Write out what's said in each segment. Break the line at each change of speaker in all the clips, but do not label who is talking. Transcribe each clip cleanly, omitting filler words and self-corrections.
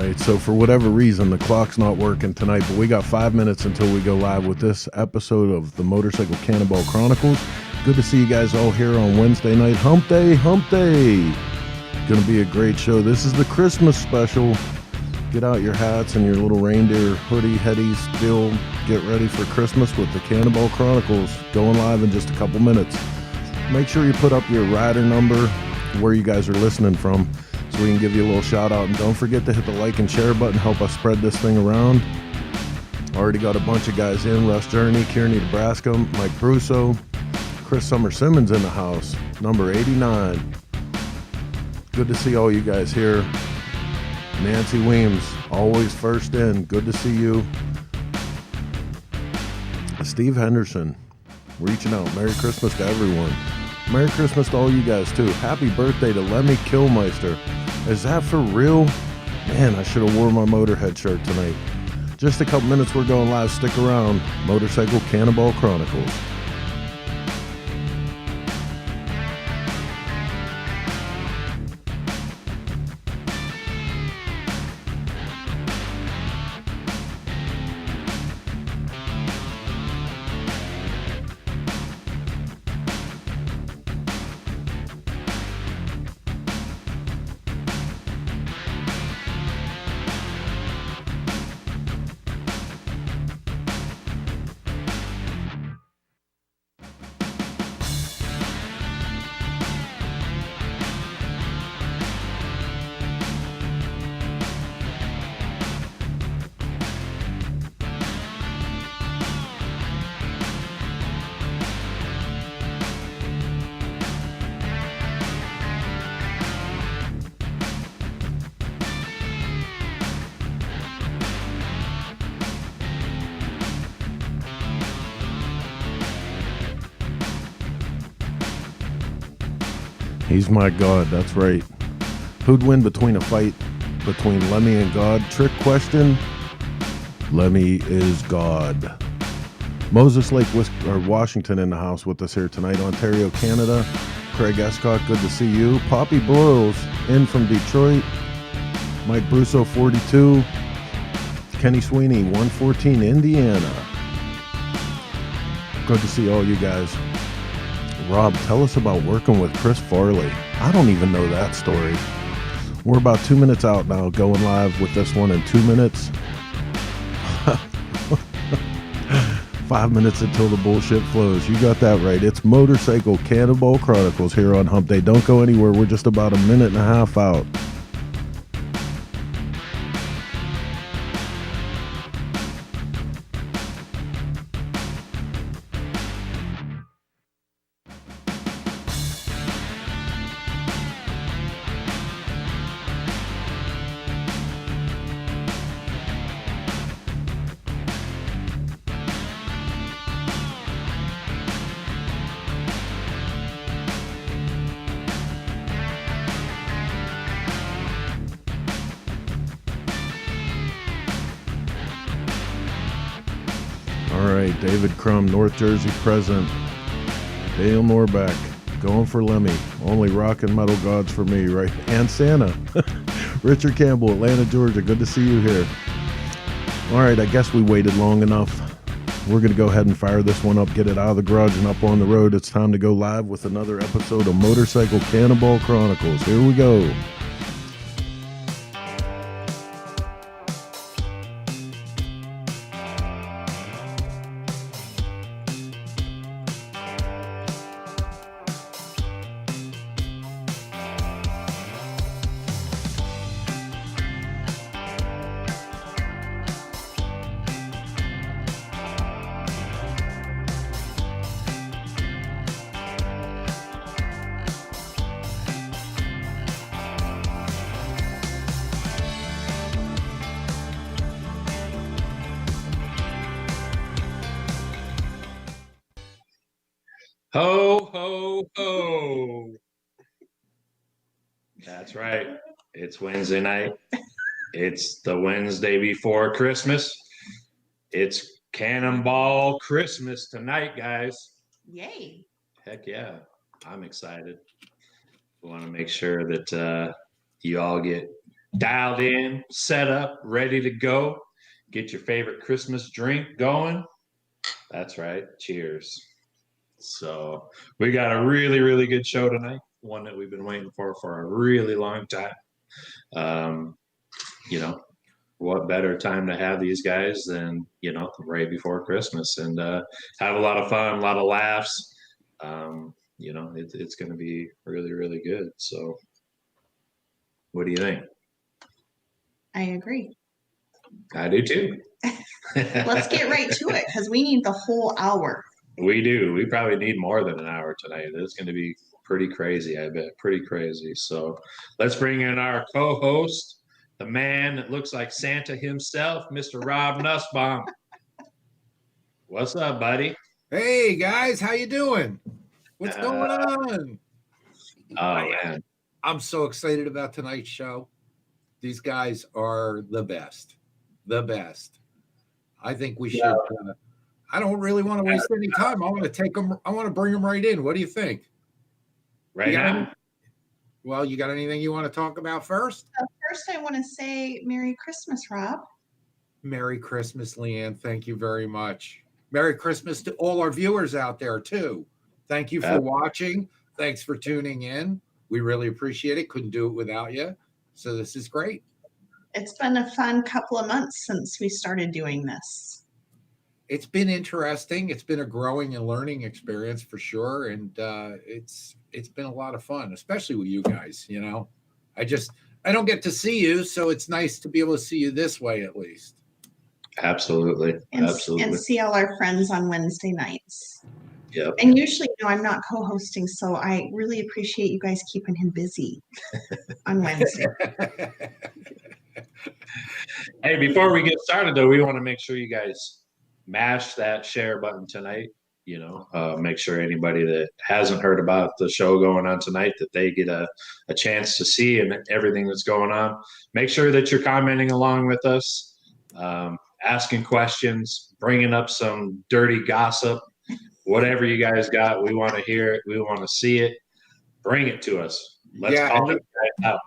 right, so for whatever reason, the clock's not working tonight, but we got 5 minutes until we go live with this episode of the Motorcycle Cannonball Chronicles. Good to see you guys all here on Wednesday night. Hump Day, Hump Day. Gonna be a great show. This is the Christmas special. Get out your hats and your little reindeer hoodie, headies, deal. Get ready for Christmas with the Cannonball Chronicles. Going live in just a couple minutes. Make sure you put up your rider number, where you guys are listening from, so we can give you a little shout out. And don't forget to hit the like and share button. Help us spread this thing around. Already got a bunch of guys in. Russ Journey, Kearney, Nebraska, Mike Brusso, Chris Summer Simmons in the house, number 89. Good to see all you guys here. Nancy Weems, always first in. Good to see you. Steve Henderson, reaching out. Merry Christmas to everyone. Merry Christmas to all you guys, too. Happy birthday to Lemmy Killmeister. Is that for real? Man, I should have worn my Motorhead shirt tonight. Just a couple minutes, we're going live. Stick around. Motorcycle Cannonball Chronicles. He's my God, that's right. Who'd win between a fight between Lemmy and God? Trick question. Lemmy is God. Moses Lake, Washington in the house with us here tonight. Ontario, Canada. Craig Escott, good to see you. Poppy Broyles in from Detroit. Mike Brusso, 42. Kenny Sweeney, 114, Indiana. Good to see all you guys. Rob, tell us about working with Chris Farley. I don't even know that story. We're about 2 minutes out now, going live with this one in 2 minutes. 5 minutes until the bullshit flows. You got that right. It's Motorcycle Cannonball Chronicles here on Hump Day. Don't go anywhere. We're just about a minute and a half out. David Crum, North Jersey present. Dale Norbeck, going for Lemmy. Only rock and metal gods for me, right? And Santa. Richard Campbell, Atlanta, Georgia. Good to see you here. All right, I guess we waited long enough. We're going to go ahead and fire this one up, get it out of the garage and up on the road. It's time to go live with another episode of Motorcycle Cannonball Chronicles. Here we go.
Ho, ho, ho. That's right. It's Wednesday night. It's the Wednesday before Christmas. It's Cannonball Christmas tonight, guys.
Yay.
Heck yeah. I'm excited. We want to make sure that you all get dialed in, set up, ready to go. Get your favorite Christmas drink going. That's right. Cheers. So we got a really, really good show tonight. One that we've been waiting for a really long time. You know, what better time to have these guys than, right before Christmas and have a lot of fun, a lot of laughs. It's going to be really, really good. So what do you think?
I agree.
I do too.
Let's get right to it because we need the whole hour.
We do. We probably need more than an hour tonight. It's going to be pretty crazy, I bet. Pretty crazy. So let's bring in our co-host, the man that looks like Santa himself, Mr. Rob Nussbaum. What's up, buddy?
Hey guys, how you doing? What's going on?
Oh man,
I'm so excited about tonight's show. These guys are the best. The best. I think we should. I don't really want to waste any time. I want to take them. I want to bring them right in. What do you think?
Right now.
Well, you got anything you want to talk about first?
First, I want to say Merry Christmas, Rob.
Merry Christmas, Leanne. Thank you very much. Merry Christmas to all our viewers out there, too. Thank you for watching. Thanks for tuning in. We really appreciate it. Couldn't do it without you. So this is great.
It's been a fun couple of months since we started doing this.
It's been interesting. It's been a growing and learning experience for sure. And it's been a lot of fun, especially with you guys. I don't get to see you, so it's nice to be able to see you this way at least.
Absolutely.
And see all our friends on Wednesday nights.
Yep.
And usually, I'm not co-hosting, so I really appreciate you guys keeping him busy on Wednesday.
Hey, before we get started, though, we want to make sure you guys mash that share button tonight. Make sure anybody that hasn't heard about the show going on tonight, that they get a chance to see and everything that's going on. Make sure that you're commenting along with us, asking questions, bringing up some dirty gossip, whatever you guys got. We want to hear it. We want to see it. Bring it to us. Let's call it right out.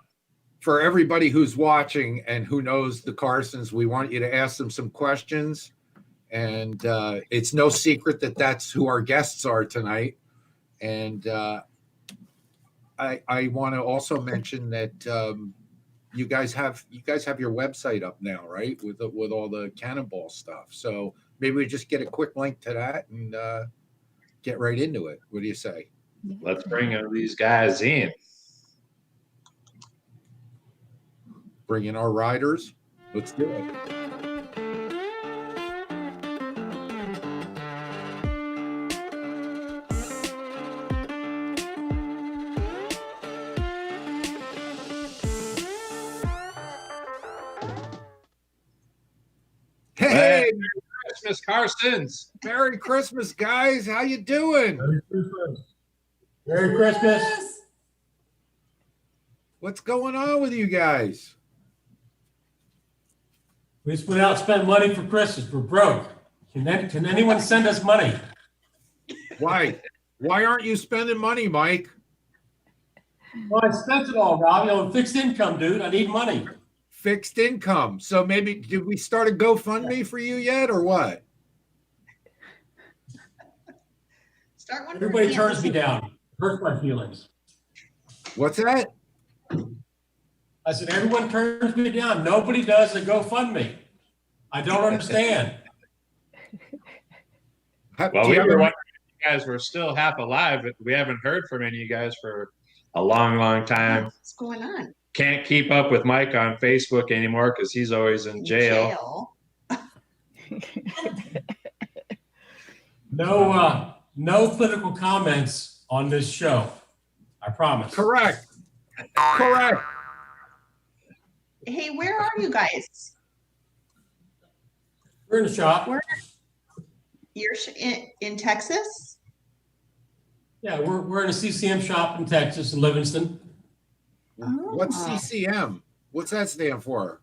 For everybody who's watching and who knows the Carsons, we want you to ask them some questions. And it's no secret that that's who our guests are tonight. And I want to also mention that you guys have your website up now, right? With all the Cannonball stuff. So maybe we just get a quick link to that and get right into it. What do you say?
Let's bring these guys in.
Bring in our riders. Let's do it. Hey,
Merry Christmas, Carsons.
Merry Christmas, guys. How you doing?
Merry Christmas. Merry Christmas.
What's going on with you guys?
We just went out and spent money for Christmas. We're broke. Can anyone send us money?
Why? Why aren't you spending money, Mike?
Well, I spent it all, Rob. Fixed income, dude. I need money.
Fixed income. So maybe, did we start a GoFundMe for you yet or what?
Everybody turns me down. Hurts my feelings.
What's that?
I said, everyone turns me down. Nobody does a GoFundMe. I don't understand.
Well, we were wondering if you guys were still half alive, but we haven't heard from any of you guys for a long, long time.
What's going on?
Can't keep up with Mike on Facebook anymore because he's always in jail.
No political comments on this show. I promise.
Correct.
Hey, where are you guys?
We're in the shop.
You're in Texas?
Yeah, we're in a CCM shop in Texas, in Livingston.
What's CCM? What's that stand for?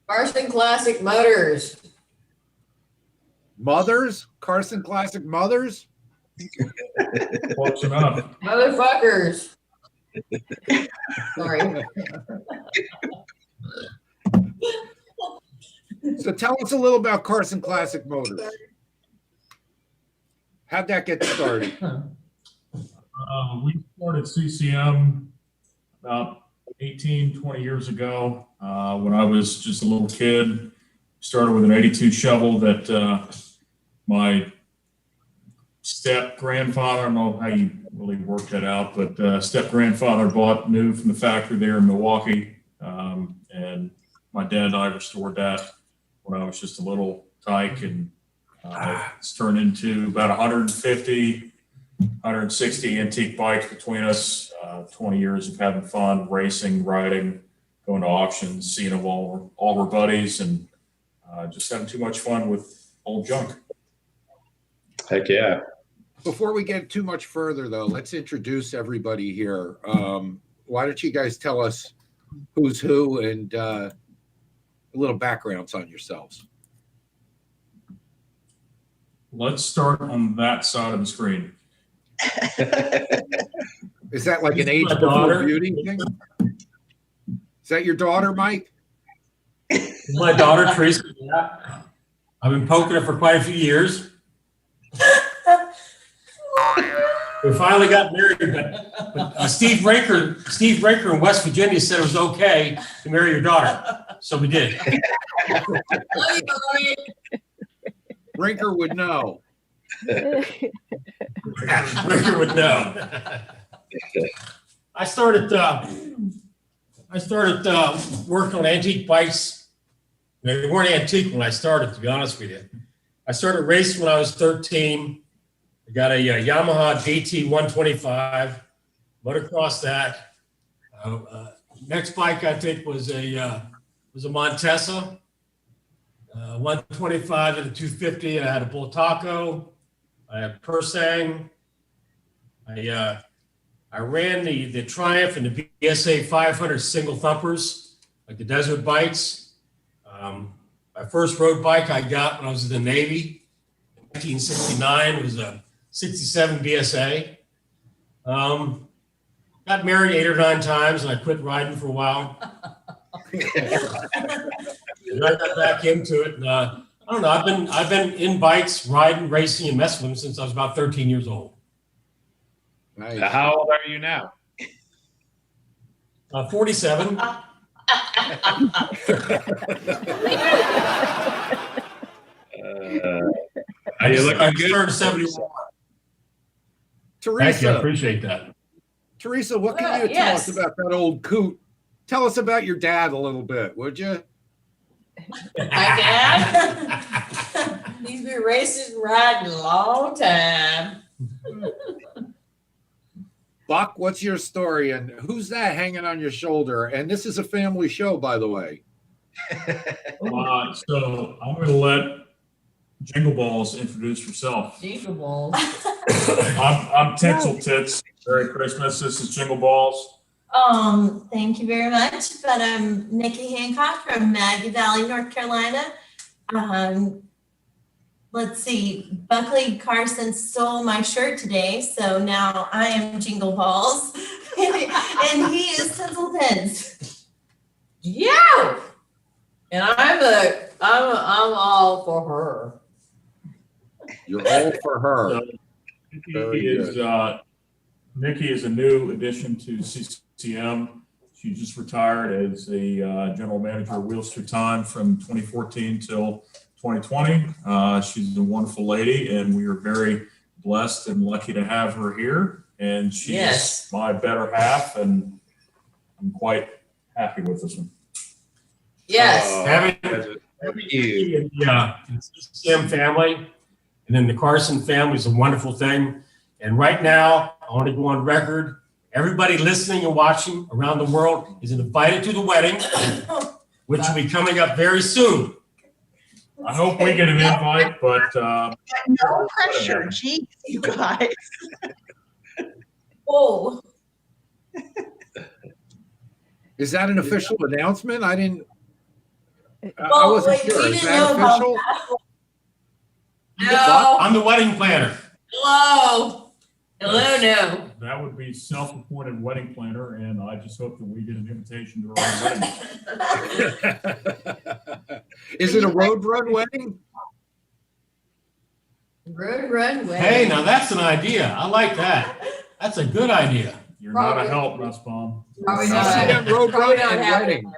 Carson Classic Motors.
Mothers? Carson Classic Mothers?
Close enough.
Motherfuckers. Sorry.
So tell us a little about Carson Classic Motors. How'd that get started?
We started CCM about 18, 20 years ago when I was just a little kid. Started with an 82 shovel that my step-grandfather, I don't know how you really worked that out, but step-grandfather bought new from the factory there in Milwaukee. And my dad and I restored that when I was just a little tyke, and it's turned into about 150, 160 antique bikes between us. 20 years of having fun, racing, riding, going to auctions, seeing them all our buddies, and just having too much fun with old junk.
Heck yeah.
Before we get too much further, though, let's introduce everybody here. Why don't you guys tell us who's who and a little backgrounds on yourselves?
Let's start on that side of the screen.
Is that like an
This is
age
my
before
daughter.
beauty thing? Is that your daughter, Mike?
My daughter, Therese. Yeah. I've been poking her for quite a few years. We finally got married, but Steve Raker in West Virginia said it was okay to marry your daughter. So we did.
Love you, Bobby.
Brinker would know.
Raker would know. I started working on antique bikes. They weren't antique when I started, to be honest with you. I started racing when I was 13. I got a Yamaha DT 125, motocross that. Next bike I think was a Montesa, 125 and a 250. And I had a Bultaco. I had Persang. I ran the Triumph and the BSA 500 single thumpers, like the desert bikes. My first road bike I got when I was in the Navy, in 1969, was a 67 BSA. Got married 8 or 9 times, and I quit riding for a while. And I got back into it, and I don't know. I've been in bikes, riding, racing, and messing with them since I was about 13 years old.
Nice.
How old are you now?
47.
You looking good?
Turned 71. Thank you. I
Teresa,
appreciate that.
Teresa, what can you tell
Yes.
us about that old coot? Tell us about your dad a little bit, would you?
My dad? He's been racing and riding a long time.
Buck, what's your story and who's that hanging on your shoulder? And this is a family show, by the way.
So I'm going to let Jingle Balls introduce herself.
Jingle balls.
I'm Tinsel Tits. Merry Christmas. This is Jingle Balls.
Thank you very much. But I'm Nikki Hancock from Maggie Valley, North Carolina. Let's see, Buckley Carson stole my shirt today, so now I am Jingle Balls, and he is Tinsel Tits.
Yeah. And I'm all for her.
You're all for her.
Nikki is a new addition to CCM. She just retired as a general manager of Wheels Through Time from 2014 till 2020. She's a wonderful lady, and we are very blessed and lucky to have her here. And she's
Yes.
my better half, and I'm quite happy with this one.
Yes.
Having you. The CCM family, and then the Carson family is a wonderful thing. And right now, I want to go on record. Everybody listening and watching around the world is invited to the wedding, which will be coming up very soon.
I hope we get an invite, but
No pressure. Geez, you guys.
Oh,
Is that an official announcement? I didn't. I
Well,
wasn't
wait,
sure.
we
Is
didn't
that
know about
official?
No.
I'm the wedding planner.
Hello. Hello, no.
That would be self-appointed wedding planner, and I just hope that we get an invitation to our wedding.
Is it a road run wedding?
Road run way.
Hey, now that's an idea. I like that. That's a good idea.
You're not a help, Nussbaum.
Probably
See
not.
that road
Probably
run
not
and
happening.
wedding.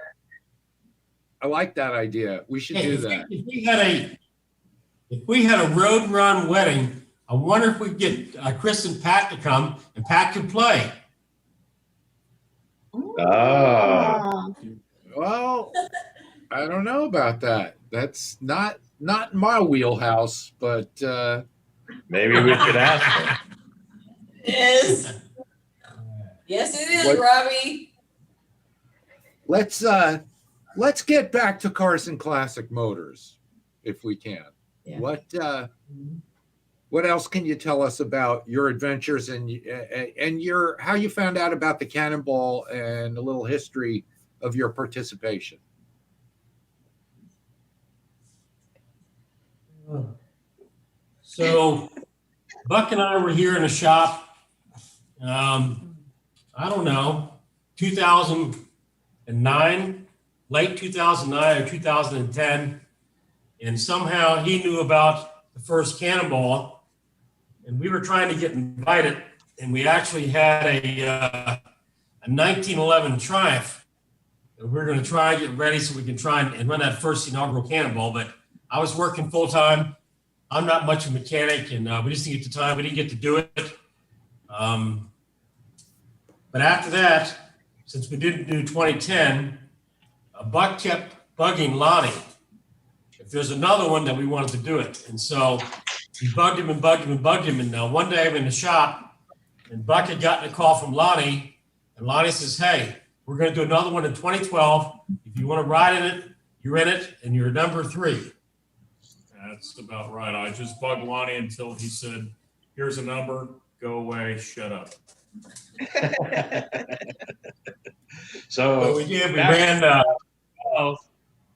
I like that idea. We should
Hey,
do that.
if we had a road run wedding, I wonder if we could get Chris and Pat to come, and Pat could play.
Ah.
Well, I don't know about that. That's not in my wheelhouse, but
Maybe we could ask them.
Yes. Yes, it is,
What-
Robbie.
let's get back to Carson Classic Motors, if we can.
Yeah.
What else can you tell us about your adventures and your how you found out about the Cannonball and a little history of your participation?
So Buck and I were here in the shop, I don't know, 2009, late 2009 or 2010. And somehow he knew about the first Cannonball, and we were trying to get invited, and we actually had a 1911 Triumph. And we're going to try and get ready so we can try and run that first inaugural Cannonball. But I was working full time. I'm not much of a mechanic, and we just didn't get the time. We didn't get to do it. But after that, since we didn't do 2010, Buck kept bugging Lonnie if there's another one that we wanted to do it. And so he bugged him and bugged him and bugged him. And one day I'm in the shop, and Buck had gotten a call from Lonnie, and Lonnie says, "Hey, we're going to do another one in 2012. If you want to ride in it, you're in it, and you're number 3.
That's about right. I just bugged Lonnie until he said, "Here's a number, go away, shut up."
So
we did. We
back
ran.
in 2012,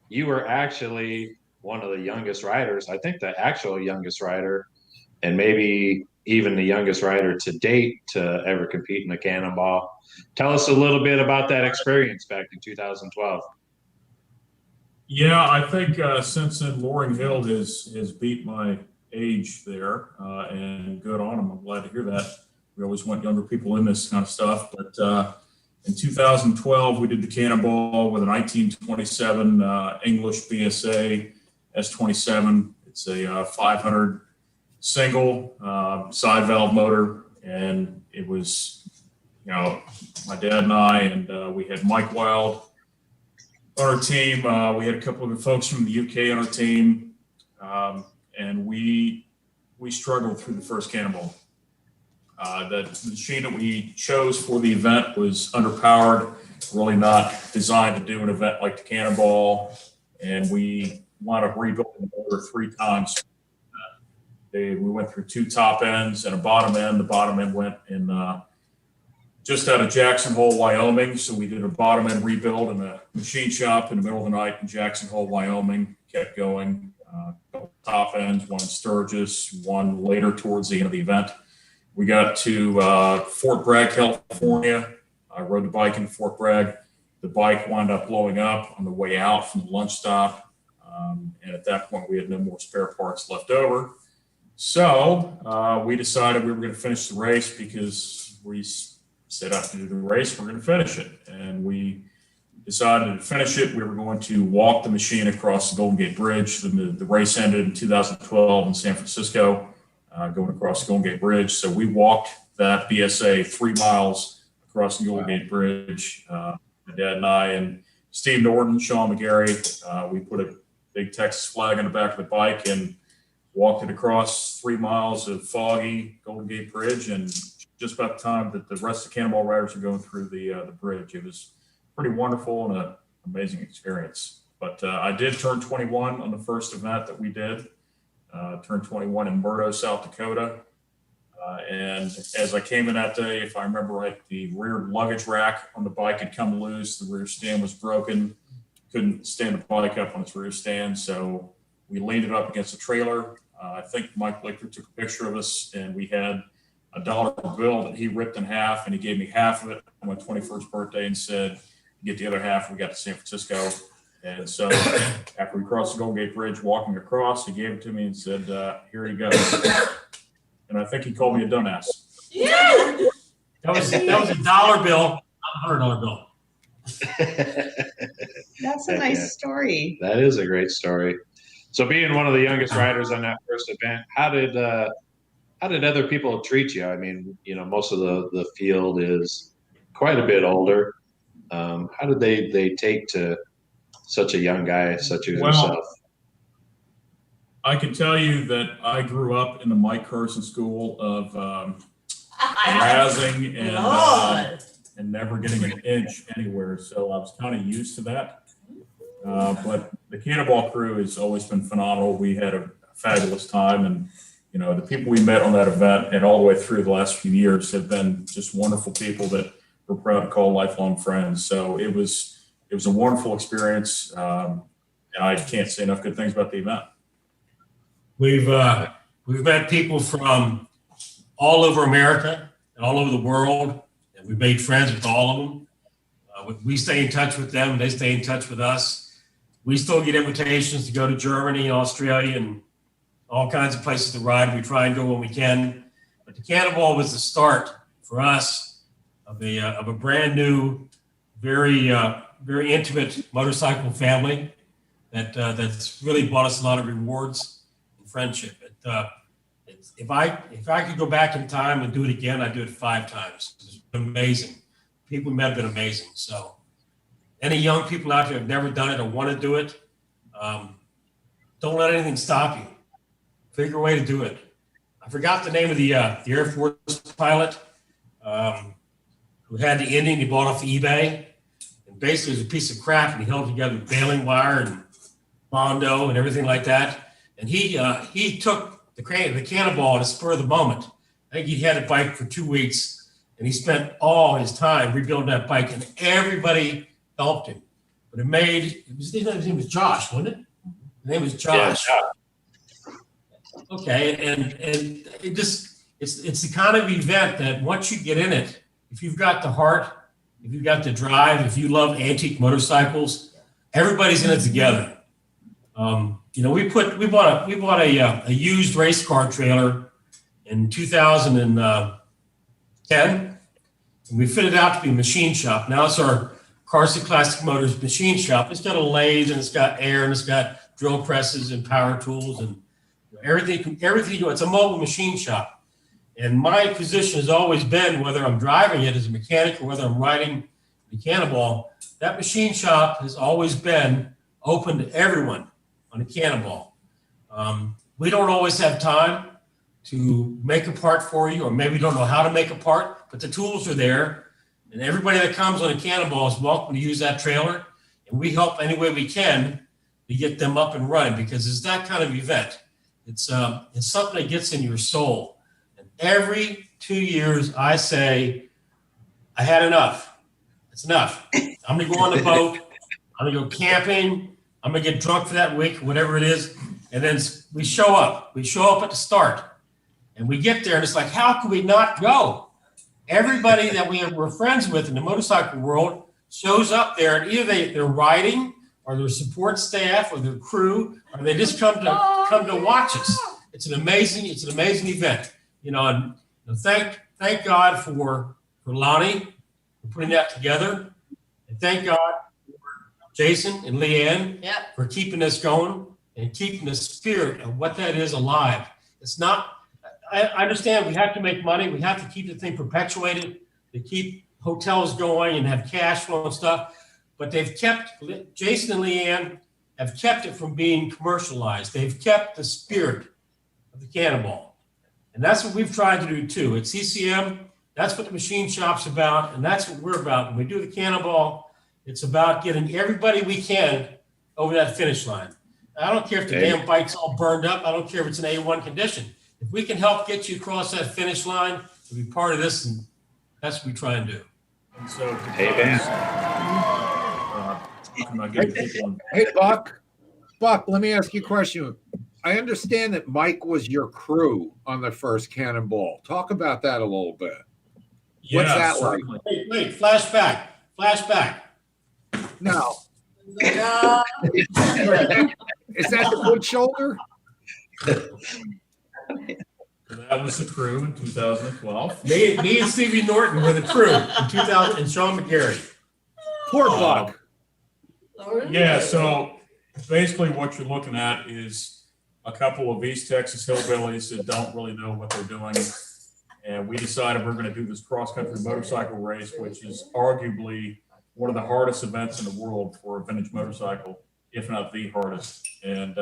you were actually one of the youngest riders. I think the actual youngest rider, and maybe even the youngest rider to date to ever compete in the Cannonball. Tell us a little bit about that experience back in 2012.
Yeah, I think since then Loring Hill has beat my age there, and good on him. I'm glad to hear that. We always want younger people in this kind of stuff. But in 2012, we did the Cannonball with a 1927 English BSA S27. It's a 500 single side valve motor, and it was, my dad and I, and we had Mike Wild on our team. We had a couple of folks from the UK on our team, and we struggled through the first Cannonball. The machine that we chose for the event was underpowered, really not designed to do an event like the Cannonball, and we wound up rebuilding the motor 3 times. We went through 2 top ends and a bottom end. The bottom end went in just out of Jackson Hole, Wyoming. So we did a bottom end rebuild in a machine shop in the middle of the night in Jackson Hole, Wyoming. Kept going. Top ends, one in Sturgis, one later towards the end of the event. We got to Fort Bragg, California. I rode the bike in Fort Bragg. The bike wound up blowing up on the way out from the lunch stop. And at that point, we had no more spare parts left over. So we decided we were going to finish the race because we set out to do the race. We're going to finish it. And we decided to finish it. We were going to walk the machine across the Golden Gate Bridge. The race ended in 2012 in San Francisco, going across the Golden Gate Bridge. So we walked that BSA 3 miles across the Golden Gate Bridge. My dad and I and Steve Norton, Sean McGarry, we put a big Texas flag on the back of the bike and walked it across 3 miles of foggy Golden Gate Bridge. And just about the time that the rest of the Cannonball riders were going through the bridge, it was pretty wonderful and an amazing experience. But I did turn 21 on the first event that we did. Turned 21 in Murdo, South Dakota. And as I came in that day, if I remember right, the rear luggage rack on the bike had come loose. The rear stand was broken. Couldn't stand the bike up on its rear stand. So we leaned it up against a trailer. I think Mike Lichter took a picture of us, and we had a dollar bill that he ripped in half, and he gave me half of it on my 21st birthday and said, "Get the other half." We got to San Francisco. And so after we crossed the Golden Gate Bridge, walking across, he gave it to me and said, "Here you go." And I think he called me a dumbass.
Yeah.
That was a dollar bill, not a $100 bill.
That's a nice story.
That is a great story. So being one of the youngest riders on that first event, how did other people treat you? I mean, most of the field is quite a bit older. How did they take to such a young guy such as yourself?
I can tell you that I grew up in the Mike Carson school of razzing and never getting an inch anywhere. So I was kind of used to that. But the Cannonball crew has always been phenomenal. We had a fabulous time, and the people we met on that event and all the way through the last few years have been just wonderful people that we're proud to call lifelong friends. So it was a wonderful experience, and I can't say enough good things about the event.
We've met people from all over America and all over the world, and we've made friends with all of them. We stay in touch with them, and they stay in touch with us. We still get invitations to go to Germany and Australia and all kinds of places to ride. We try and go when we can. But the Cannonball was the start for us of a brand new, very intimate motorcycle family that's really brought us a lot of rewards and friendship. If I could go back in time and do it again, I'd do it 5 times. It's been amazing. People we met have been amazing. So any young people out there who have never done it or want to do it, don't let anything stop you. Figure a way to do it. I forgot the name of the Air Force pilot who had the Indian he bought off eBay. And basically it was a piece of crap, and he held together with baling wire and Bondo and everything like that. And he took the Cannonball at a spur of the moment. I think he had a bike for 2 weeks, and he spent all his time rebuilding that bike, and everybody helped him. But his name was Josh, wasn't it? His name was Josh.
Yeah.
Okay, and it's the kind of event that once you get in it, if you've got the heart, if you've got the drive, if you love antique motorcycles, everybody's in it together. We bought a used race car trailer in 2010, and we fitted it out to be a machine shop. Now it's our Carson Classic Motors machine shop. It's got a lathe, and it's got air, and it's got drill presses and power tools and everything. It's a mobile machine shop. And my position has always been, whether I'm driving it as a mechanic or whether I'm riding the Cannonball, that machine shop has always been open to everyone on the Cannonball. We don't always have time to make a part for you, or maybe don't know how to make a part, but the tools are there. And everybody that comes on a Cannonball is welcome to use that trailer. And we help any way we can to get them up and running, because it's that kind of event. It's something that gets in your soul. And every 2 years, I say, I had enough. It's enough. I'm going to go on the boat. I'm going to go camping. I'm going to get drunk for that week, whatever it is. And then we show up. We show up at the start. And we get there, and it's like, how could we not go? Everybody that we're friends with in the motorcycle world shows up there, and either they're riding, or their support staff, or their crew, or they just come to watch us. It's an amazing event. And thank God for Lonnie for putting that together, and thank God for Jason and Leanne for keeping us going and keeping the spirit of what that is alive. It's not. I understand we have to make money. We have to keep the thing perpetuated, to keep hotels going and have cash flow and stuff. But Jason and Leanne have kept it from being commercialized. They've kept the spirit of the Cannonball. And that's what we've tried to do too. At CCM, that's what the machine shop's about, and that's what we're about. When we do the Cannonball, it's about getting everybody we can over that finish line. I don't care if the damn bike's all burned up. I don't care if it's in A1 condition. If we can help get you across that finish line to be part of this, and that's what we try and do.
And so,
Hey, Buck, let me ask you a question. I understand that Mike was your crew on the first Cannonball. Talk about that a little bit. What's that like?
certainly.
Wait, flashback.
No.
Yeah.
Is that the good shoulder?
That was the crew in 2012.
Me and Stevie Norton were the crew in 2000, and Sean McGarry.
Poor Buck.
Yeah, so basically what you're looking at is a couple of East Texas hillbillies that don't really know what they're doing. And we decided we're going to do this cross-country motorcycle race, which is arguably one of the hardest events in the world for a vintage motorcycle, if not the hardest. And,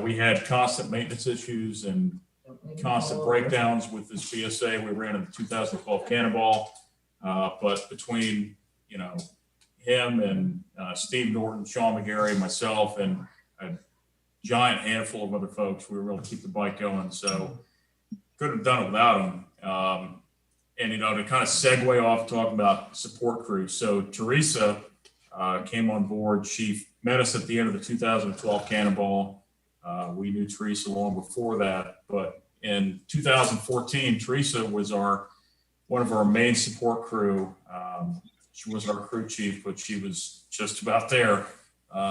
we had constant maintenance issues and constant breakdowns with this BSA we ran in the 2012 Cannonball. But between, him and Steve Norton, Sean McGarry, myself, and a giant handful of other folks, we were able to keep the bike going. So couldn't have done it without them. And, to kind of segue off talking about support crews. So Theresa came on board. She met us at the end of the 2012 Cannonball. We knew Theresa long before that, but in 2014, Theresa was one of our main support crew. She wasn't our crew chief, but she was just about there.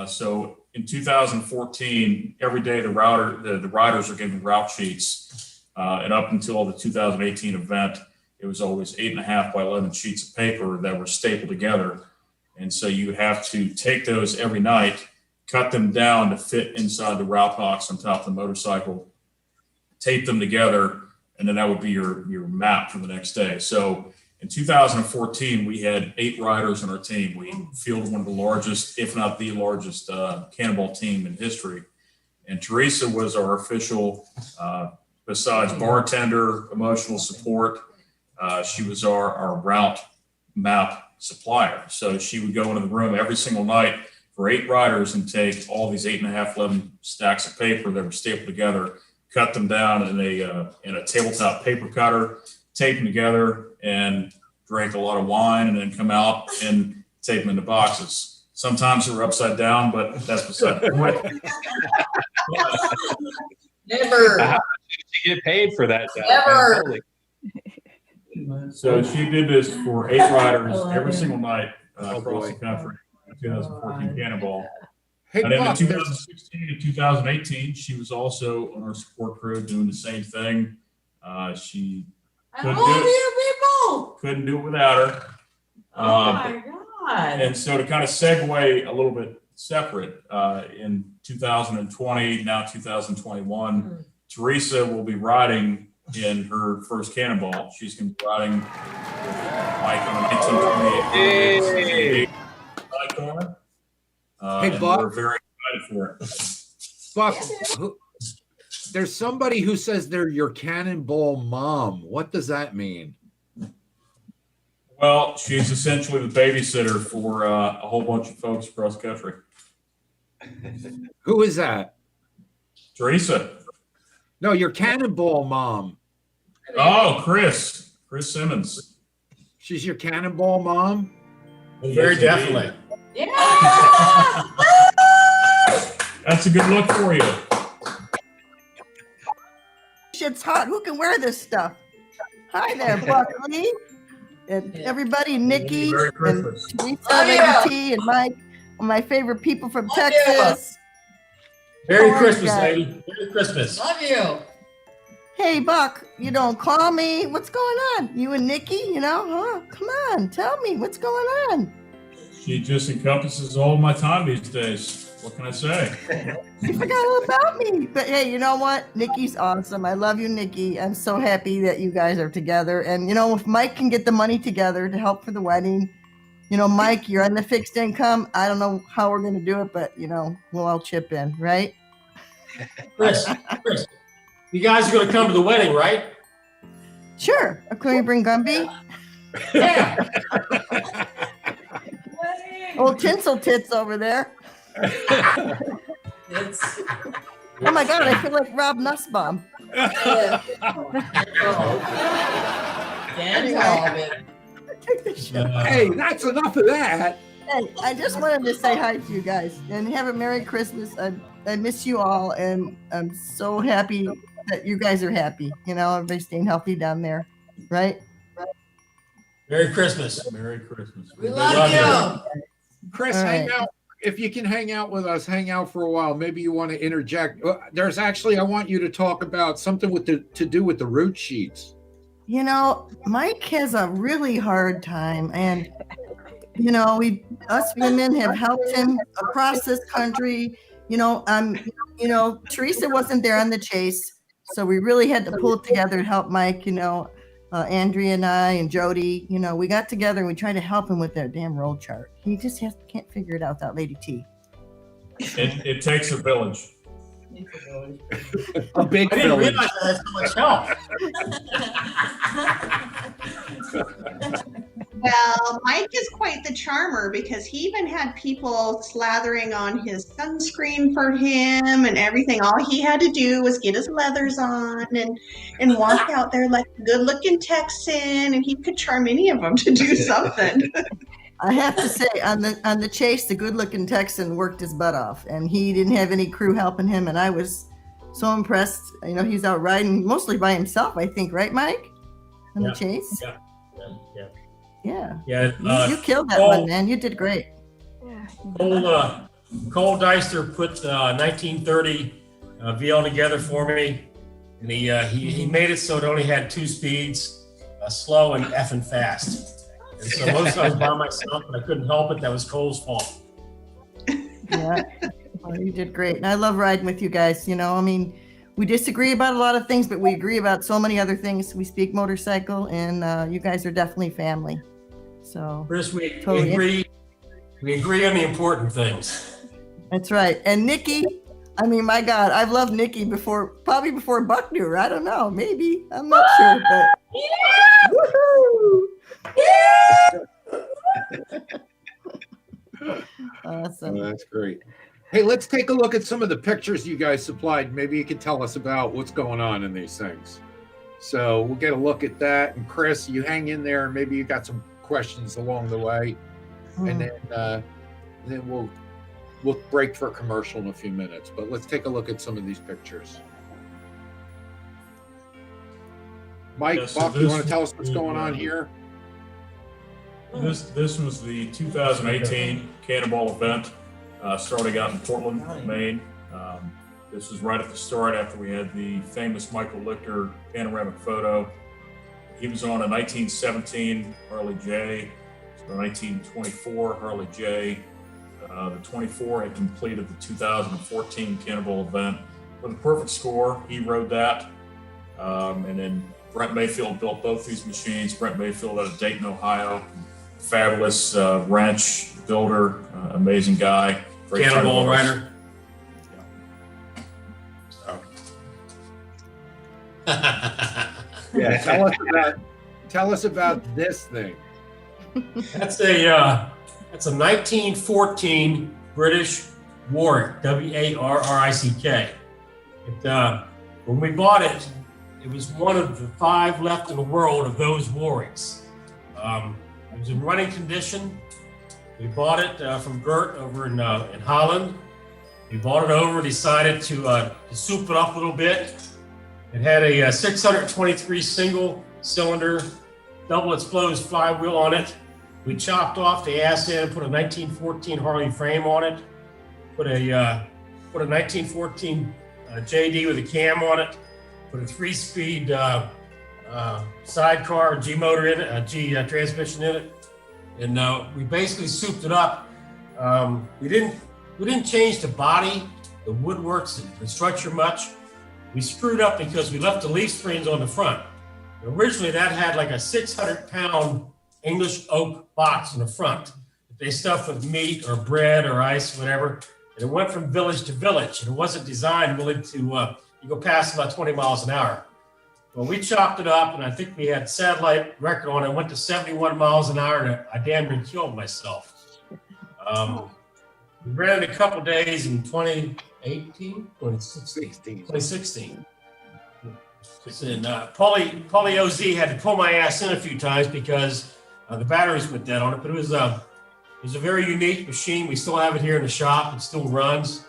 So in 2014, every day the riders are given route sheets. And up until the 2018 event, it was always 8.5 by 11 sheets of paper that were stapled together. And so you would have to take those every night, cut them down to fit inside the route box on top of the motorcycle, tape them together, and then that would be your map for the next day. So in 2014, we had 8 riders on our team. We fielded one of the largest, if not the largest, Cannonball team in history. And Theresa was our official, besides bartender, emotional support, she was our route map supplier. So she would go into the room every single night for 8 riders and take all these 8.5, 11 stacks of paper that were stapled together, cut them down in a tabletop paper cutter, tape them together, and drink a lot of wine, and then come out and tape them into boxes. Sometimes they were upside down, but that's beside the point.
Never.
How much did you get paid for that job?
Never.
So she did this for 8 riders every single night across the country in 2014 Cannonball.
Hey,
And then in
Buck,
2016 and 2018, she was also on our support crew doing the same thing. She
I love you people.
couldn't do it without her.
Oh my God.
And so to kind of segue a little bit separate, in 2020, now 2021, Theresa will be riding in her first Cannonball. She's going to be riding with Mike on a 1928 sidecar.
Hey,
and
Bob.
we're very excited for it.
Buck, there's somebody who says they're your Cannonball mom. What does that mean?
Well, she's essentially the babysitter for a whole bunch of folks across the country.
Who is that?
Theresa.
No, your Cannonball mom.
Oh, Chris Simmons.
She's your Cannonball mom?
Very definitely.
Yeah.
That's a good look for you.
Shit's hot. Who can wear this stuff? Hi there, Buckley. And everybody, Nikki
Merry
and
Christmas.
Theresa,
Oh, yeah.
Lady T, and Mike, my favorite people from
Oh, yeah.
Texas.
Merry
Oh,
Christmas,
God.
lady. Merry Christmas.
Love you.
Hey, Buck, you don't call me. What's going on? You and Nikki, huh? Come on, tell me what's going on.
She just encompasses all my time these days. What can I say?
You forgot all about me. But hey, you know what? Nikki's awesome. I love you, Nikki. I'm so happy that you guys are together. And if Mike can get the money together to help for the wedding, Mike, you're on the fixed income. I don't know how we're going to do it, but we'll all chip in, right?
Chris, you guys are going to come to the wedding, right?
Sure. Can we bring Gumby?
Yeah.
Old Tinsel Tits over there.
It's
Oh my God, I feel like Rob Nussbaum.
Can't call it.
Take the shit.
Hey, that's enough of that.
Hey, I just wanted to say hi to you guys and have a Merry Christmas. I miss you all, and I'm so happy that you guys are happy. You know, everybody's staying healthy down there, right?
Merry Christmas.
Merry Christmas.
We love you.
Chris,
All
hang
right.
out. If you can hang out with us, hang out for a while. Maybe you want to interject. There's actually, I want you to talk about something with to do with the route sheets.
You know, Mike has a really hard time, and you know, us women have helped him across this country. You know, Teresa wasn't there on the chase, so we really had to pull it together to help Mike. You know, Andrea and I and Jody. You know, we got together and we tried to help him with that damn road chart. He just can't figure it out. That Lady T.
It takes a village.
A big
I didn't
village.
realize I had so much help.
Well, Mike is quite the charmer because he even had people slathering on his sunscreen for him and everything. All he had to do was get his leathers on and walk out there like a good-looking Texan, and he could charm any of them to do something.
I have to say, on the chase, the good-looking Texan worked his butt off, and he didn't have any crew helping him, and I was so impressed. You know, he's out riding mostly by himself, I think, right, Mike? On the chase? Yeah. You killed that one, man. You did great.
Cole Deister put 1930 VL together for me, and he made it so it only had 2 speeds, slow and effing fast. And so most I was by myself, but I couldn't help it. That was Cole's fault.
Yeah. Well, you did great. And I love riding with you guys. You know, I mean, we disagree about a lot of things, but we agree about so many other things. We speak motorcycle, and you guys are definitely family. So
Chris, we
Totally.
agree. We agree on the important things.
that's right. And Nikki, I mean, my God, I've loved Nikki probably before Buck knew her. I don't know, maybe. I'm not sure, but woohoo! Awesome.
That's great. Hey, let's take a look at some of the pictures you guys supplied. Maybe you can tell us about what's going on in these things. So we'll get a look at that. And Chris, you hang in there. Maybe you got some questions along the way, and then we'll break for a commercial in a few minutes. But let's take a look at some of these pictures. Mike,
Yeah, so
Buck, you
this
want to tell us what's
is
going on here?
This was the 2018 Cannonball event, starting out in Portland, Maine. This was right at the start after we had the famous Michael Lichter panoramic photo. He was on a 1917 Harley J, a 1924 Harley J. The 24 had completed the 2014 Cannonball event with a perfect score. He rode that. And then Brent Mayfield built both these machines. Brent Mayfield out of Dayton, Ohio. Fabulous wrench builder, amazing guy. Great
Cannonball
friend of ours.
rider.
Yeah, tell us about this thing.
That's a 1914 British Warwick, Warrick. When we bought it, it was one of the 5 left in the world of those Warwicks. It was in running condition. We bought it from Gert over in Holland. We bought it over, decided to soup it up a little bit. It had a 623 single cylinder, double exposed flywheel on it. We chopped off the ass end, put a 1914 Harley frame on it, put a 1914 JD with a cam on it, put a 3-speed sidecar G motor in it, a G transmission in it, and we basically souped it up. We didn't change the body, the woodworks, the structure much. We screwed up because we left the leaf springs on the front. Originally, that had like a 600-pound English oak box in the front that they stuffed with meat or bread or ice, whatever. And it went from village to village, and it wasn't designed really to you go past about 20 miles an hour. Well, we chopped it up, and I think we had satellite record on it. Went to 71 miles an hour, and I damn near killed myself. We ran it a couple days in 2016. And Paulie OZ had to pull my ass in a few times because the batteries went dead on it. But it was a very unique machine. We still have it here in the shop. It still runs.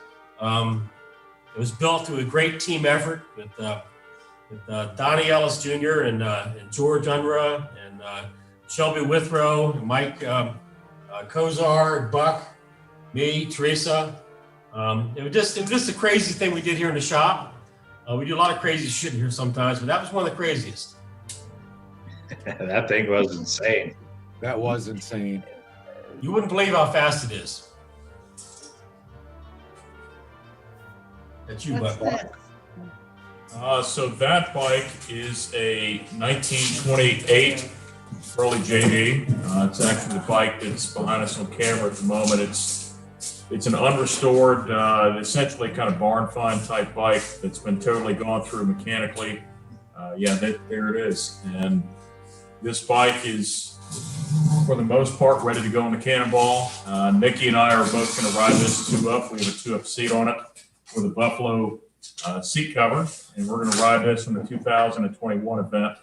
It was built through a great team effort with Donnie Ellis Jr. and George Unruh and Shelby Withrow, and Mike Kozar, Buck, me, Teresa. It was just a crazy thing we did here in the shop. We do a lot of crazy shit here sometimes, but that was one of the craziest.
That thing was insane.
That was insane.
You wouldn't believe how fast it is. That's you,
What's
Buck.
this?
So that bike is a 1928 Burley JD. It's actually the bike that's behind us on camera at the moment. It's an unrestored, essentially kind of barn find type bike that's been totally gone through mechanically. There it is. And this bike is, for the most part, ready to go on the Cannonball. Nikki and I are both going to ride this 2-up. We have a 2-up seat on it with a Buffalo seat cover, and we're going to ride this in the 2021 event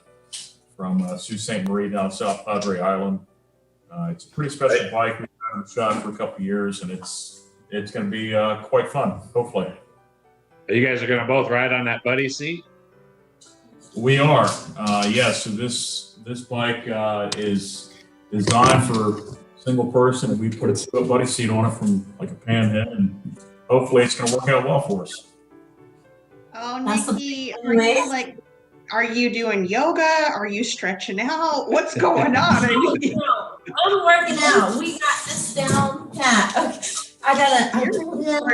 from Sault Ste. Marie down South Padre Island. It's a pretty special bike. We've had it in the shop for a couple of years, and it's going to be quite fun, hopefully.
You guys are going to both ride on that buddy seat?
We are. So this bike is designed for single person, and we put a buddy seat on it from like a panhead, and hopefully it's going to work out well for us.
Oh,
That's
Nikki, are you doing yoga? Are you stretching out? What's going on?
No, I'm working out. We got this down pat. Okay. I told him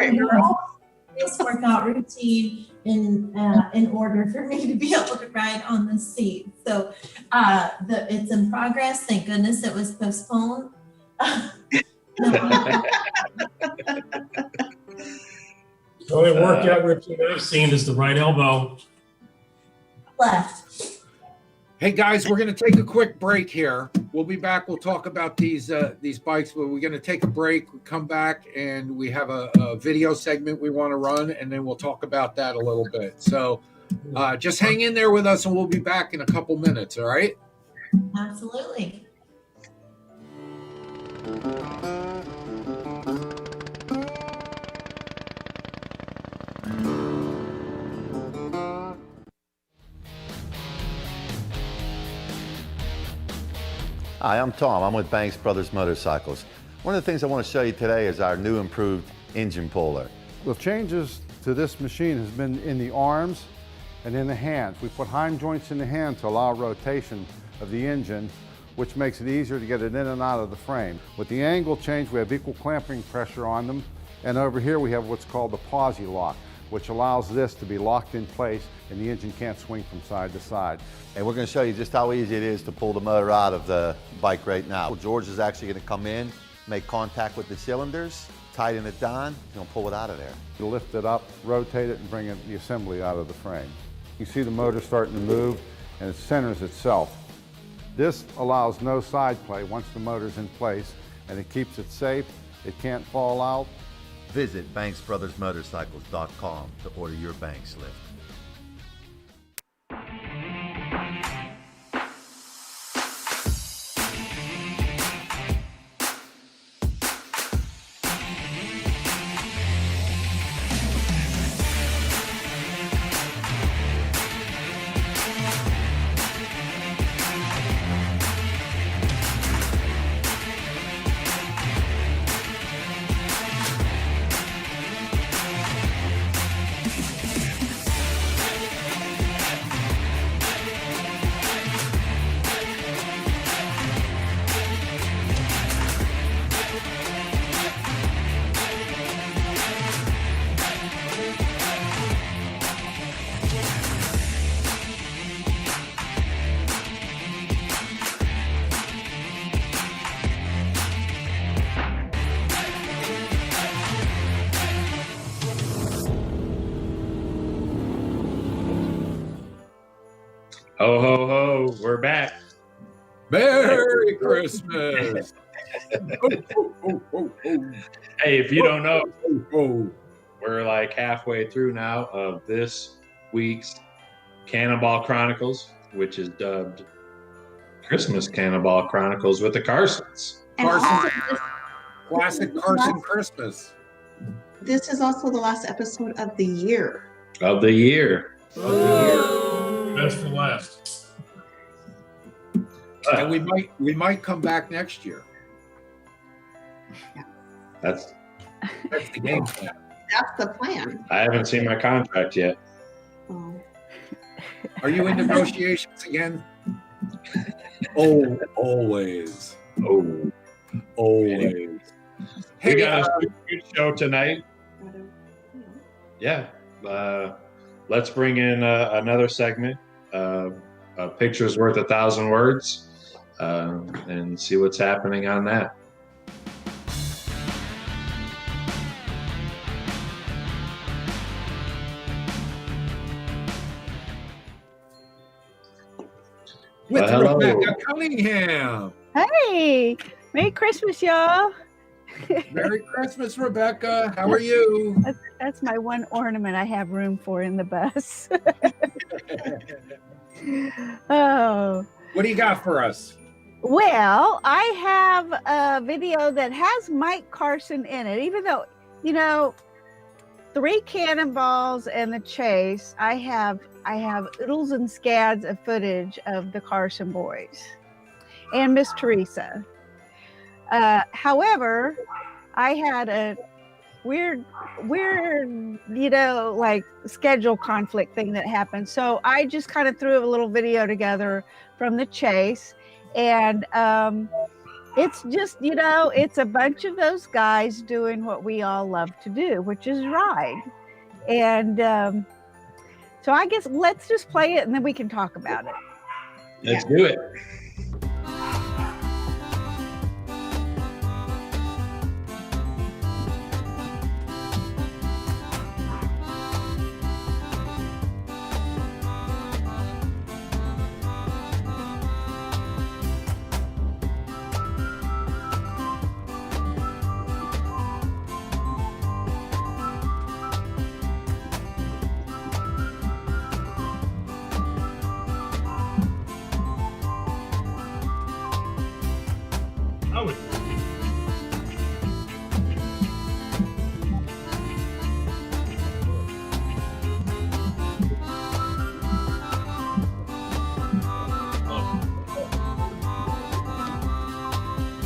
this workout routine in order for me to be able to ride on the seat. So it's in progress. Thank goodness it was postponed.
The only workout routine I've seen is the right elbow.
Left.
Hey guys, we're going to take a quick break here. We'll be back. We'll talk about these bikes, but we're going to take a break. We come back and we have a video segment we want to run, and then we'll talk about that a little bit. So just hang in there with us, and we'll be back in a couple minutes. All right?
Absolutely.
Hi, I'm Tom. I'm with Banks Brothers Motorcycles. One of the things I want to show you today is our new improved engine puller.
The changes to this machine has been in the arms and in the hands. We put hind joints in the hand to allow rotation of the engine, which makes it easier to get it in and out of the frame. With the angle change, we have equal clamping pressure on them. And over here we have what's called the posi lock, which allows this to be locked in place and the engine can't swing from side to side.
And we're going to show you just how easy it is to pull the motor out of the bike right now. George is actually going to come in, make contact with the cylinders, tighten it down, he's going to pull it out of there.
You lift it up, rotate it, and bring the assembly out of the frame. You see the motor starting to move, and it centers itself. This allows no side play once the motor's in place, and it keeps it safe. It can't fall out.
Visit BanksBrothersMotorcycles.com to order your Banks lift.
Ho, ho, ho. We're back.
Merry Christmas.
Hey, if you don't know, we're like halfway through now of this week's Cannonball Chronicles, which is dubbed Christmas Cannonball Chronicles with the Carsons.
And
Carson.
also this-
Classic Carson Christmas.
This is also the last episode of the year.
Of the year.
Best for last.
And we might come back next year.
That's
the game plan.
That's the plan.
I haven't seen my contract yet.
Oh.
Are you in negotiations again? Oh, always.
Oh,
always.
We got a good show tonight. Yeah. Let's bring in another segment. A picture's worth 1,000 words, and see what's happening on that.
With
Hello.
Rebecca Cunningham.
Hey, Merry Christmas, y'all.
Merry Christmas, Rebecca. How are you?
That's my one ornament I have room for in the bus. Oh.
What do you got for us?
Well, I have a video that has Mike Carson in it, even though, 3 Cannonballs and the Chase, I have oodles and scads of footage of the Carson boys and Miss Theresa. However, I had a weird, like schedule conflict thing that happened. So I just kind of threw a little video together from the Chase, and it's just, it's a bunch of those guys doing what we all love to do, which is ride. And so I guess let's just play it and then we can talk about it.
Let's do it.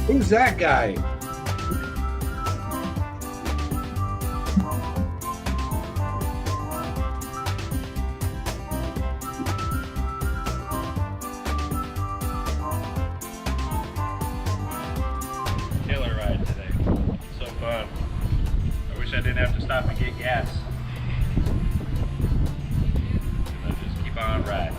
Who's that guy?
Killer ride today. So fun. I wish I didn't have to stop and get gas. I'll just keep on riding.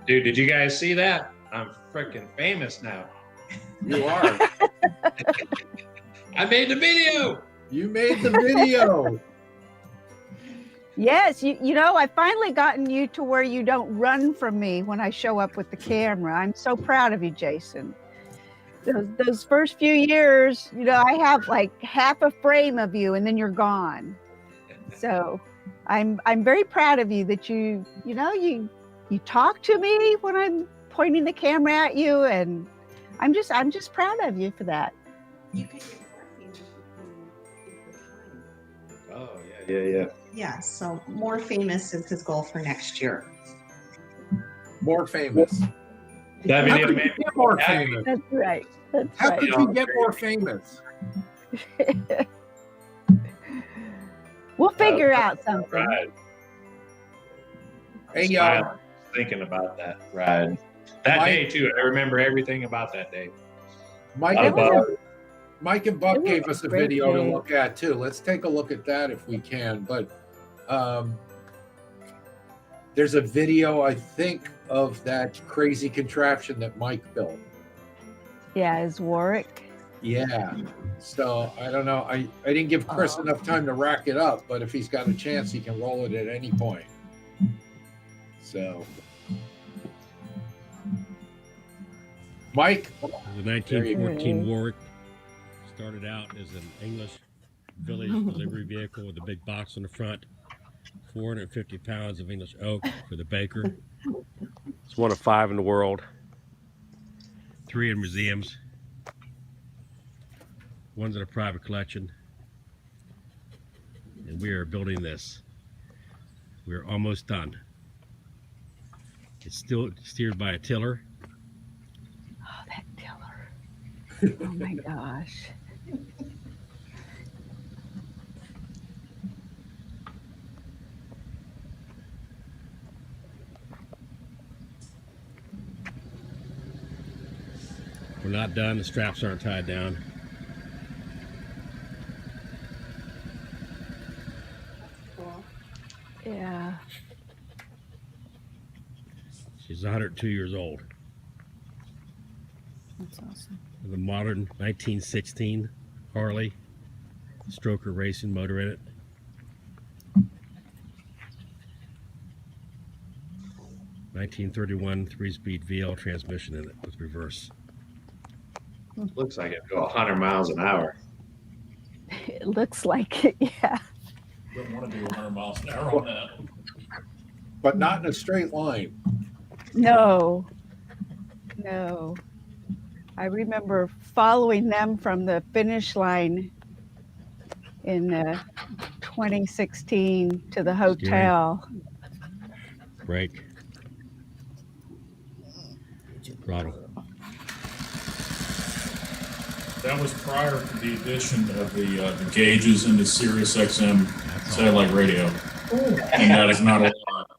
Dude, did you guys see that? I'm freaking famous now.
You are.
I made the video.
You made the video.
Yes, I finally gotten you to where you don't run from me when I show up with the camera. I'm so proud of you, Jason. Those first few years, I have like half a frame of you and then you're gone. So I'm very proud of you that you talk to me when I'm pointing the camera at you, and I'm just proud of you for that.
You could get more famous.
Oh, yeah.
Yeah, so more famous is his goal for next year.
More famous.
That
How
video
could
made
you get more
happy.
famous?
That's right. That's
How
right.
could you get more famous?
We'll figure out something.
Ride.
Hey,
Thinking about that ride. That day, too. I remember everything about that day.
Mike and Buck gave us a video to look at, too. Let's take a look at that if we can. But there's a video, I think, of that crazy contraption that Mike built.
Yeah, is Warwick.
Yeah. So I don't know. I didn't give Chris enough time to rack it up, but if he's got a chance, he can roll it at any point. So, Mike.
The 1914 Warwick started out as an English village delivery vehicle with a big box on the front, 450 pounds of English oak for the baker. It's one of 5 in the world, 3 in museums, 1's in a private collection, and we are building this. We're almost done. It's still steered by a tiller.
Oh, that tiller. Oh my gosh.
We're not done. The straps aren't tied down.
Yeah.
She's 102 years old.
That's awesome.
With a modern 1916 Harley stroker racing motor in it. (1931) 3-speed VL transmission in it with reverse.
Looks like it go 100 miles an hour.
It looks like it, yeah.
Wouldn't want to do 100 miles an hour on that.
But not in a straight line.
No. I remember following them from the finish line in 2016 to the hotel.
Brake. Throttle.
That was prior to the addition of the gauges into Sirius XM satellite radio. And that is not a lot.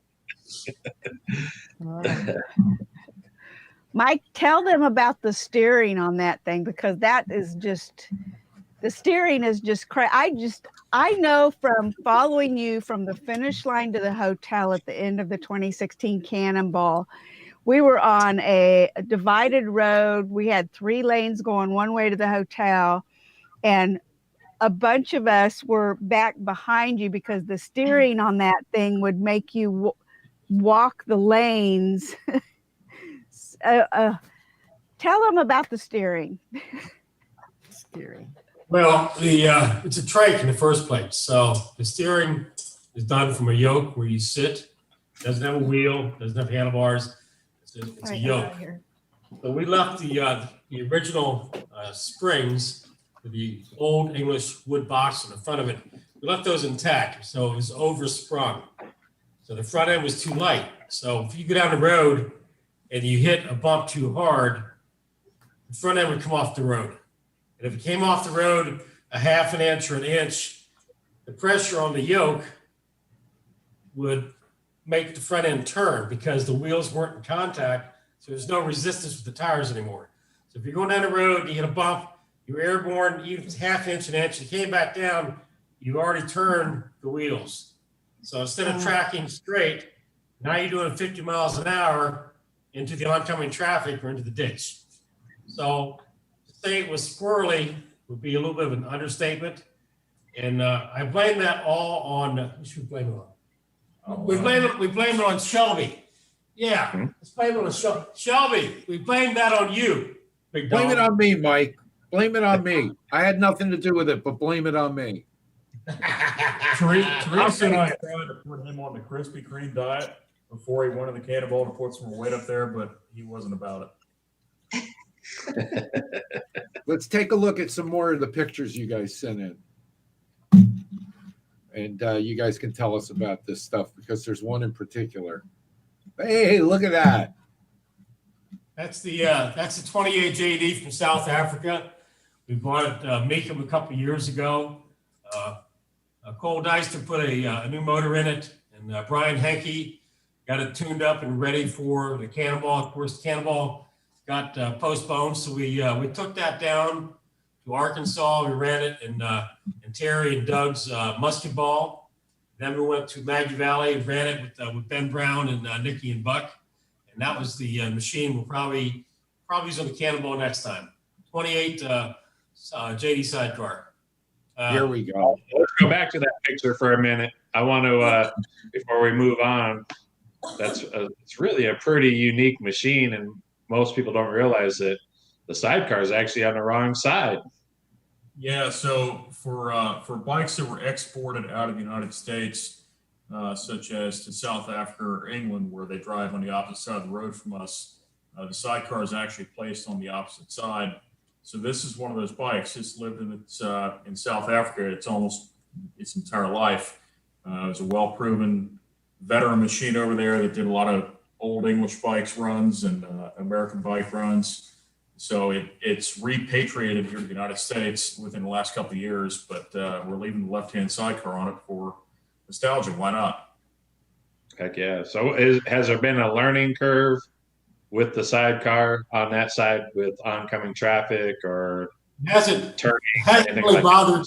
Mike, tell them about the steering on that thing, because that is just, the steering is just crazy. I know from following you from the finish line to the hotel at the end of the 2016 Cannonball, we were on a divided road. We had 3 lanes going one way to the hotel, and a bunch of us were back behind you because the steering on that thing would make you walk the lanes. Tell them about the steering.
Well, it's a trike in the first place. So the steering is done from a yoke where you sit. Doesn't have a wheel, doesn't have handlebars. It's a yoke. So we left the original springs with the old English wood box on the front of it. We left those intact, so it was oversprung. So the front end was too light. So if you go down the road and you hit a bump too hard, the front end would come off the road. And if it came off the road a half an inch or an inch, the pressure on the yoke would make the front end turn because the wheels weren't in contact. So there's no resistance with the tires anymore. So if you're going down the road, you hit a bump, you're airborne, even if it's half inch, an inch, you came back down, you already turned the wheels. So instead of tracking straight, now you're doing 50 miles an hour into the oncoming traffic or into the ditch. So to say it was squirrely would be a little bit of an understatement. And I blame that all on, who should we blame it on? We blame it on Shelby. Yeah, let's blame it on Shelby. We blame that on you, big dog.
Blame it on me, Mike. Blame it on me. I had nothing to do with it, but blame it on me.
Therese and I tried to put him on the Krispy Kreme diet before he went in the Cannonball to put some weight up there, but he wasn't about it.
Let's take a look at some more of the pictures you guys sent in. And you guys can tell us about this stuff because there's one in particular. Hey, look at that.
That's the 28 JD from South Africa. We bought it, make them a couple years ago. Cole Deister put a new motor in it, and Brian Henke got it tuned up and ready for the Cannonball. Of course, the Cannonball got postponed, so we took that down to Arkansas. We ran it in Terry and Doug's musket ball. Then we went to Maggie Valley and ran it with Ben Brown and Nikki and Buck, and that was the machine. We'll probably use on the Cannonball next time. 28 JD sidecar.
Here we go.
Let's go back to that picture for a minute. I want to, before we move on, it's really a pretty unique machine, and most people don't realize that the sidecar is actually on the wrong side.
Yeah, so for bikes that were exported out of the United States, such as to South Africa or England, where they drive on the opposite side of the road from us, the sidecar is actually placed on the opposite side. So this is one of those bikes. It's lived in South Africa. It's almost its entire life. It was a well-proven veteran machine over there that did a lot of old English bikes runs and American bike runs. So it's repatriated here to the United States within the last couple of years, but we're leaving the left-hand sidecar on it for nostalgia. Why not?
Heck yeah. So has there been a learning curve with the sidecar on that side with oncoming traffic or
hasn't
turning?
Really bothered.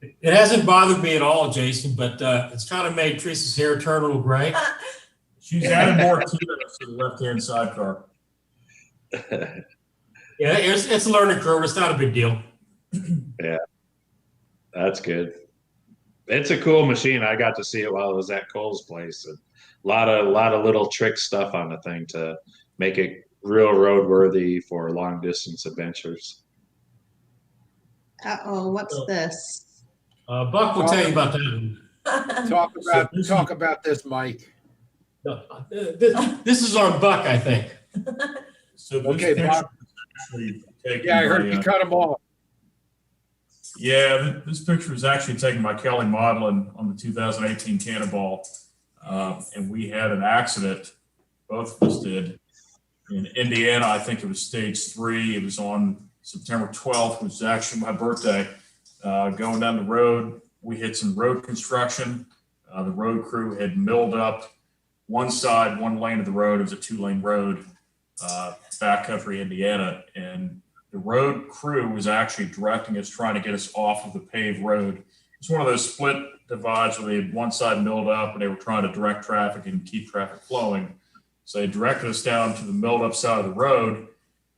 It hasn't bothered me at all, Jason, but it's kind of made Teresa's hair turn a little gray.
She's added more to the left-hand sidecar.
Yeah, it's a learning curve. It's not a big deal.
Yeah, that's good. It's a cool machine. I got to see it while I was at Cole's place. And a lot of little trick stuff on the thing to make it real roadworthy for long distance adventures.
Uh-oh, what's this?
Buck will tell you about that.
Talk about this, Mike.
This is our Buck, I think.
So this
Okay, Buck. Yeah, I heard you cut him off.
Yeah, this picture was actually taken by Kelly Maudlin on the 2018 Cannonball. And we had an accident, both of us did, in Indiana. I think it was stage 3. It was on September 12th, which was actually my birthday. Going down the road, we hit some road construction. The road crew had milled up one lane of the road. It was a 2-lane road, backcountry Indiana. And the road crew was actually directing us, trying to get us off of the paved road. It's one of those split divides where they had one side milled up and they were trying to direct traffic and keep traffic flowing. So they directed us down to the milled up side of the road.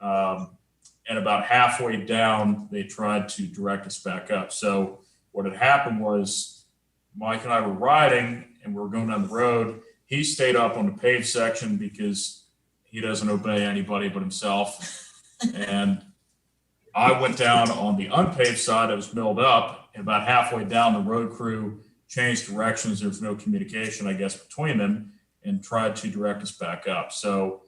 And about halfway down, they tried to direct us back up. So what had happened was Mike and I were riding and we were going down the road. He stayed up on the paved section because he doesn't obey anybody but himself. And I went down on the unpaved side that was milled up, and about halfway down, the road crew changed directions. There was no communication, I guess, between them, and tried to direct us back up. So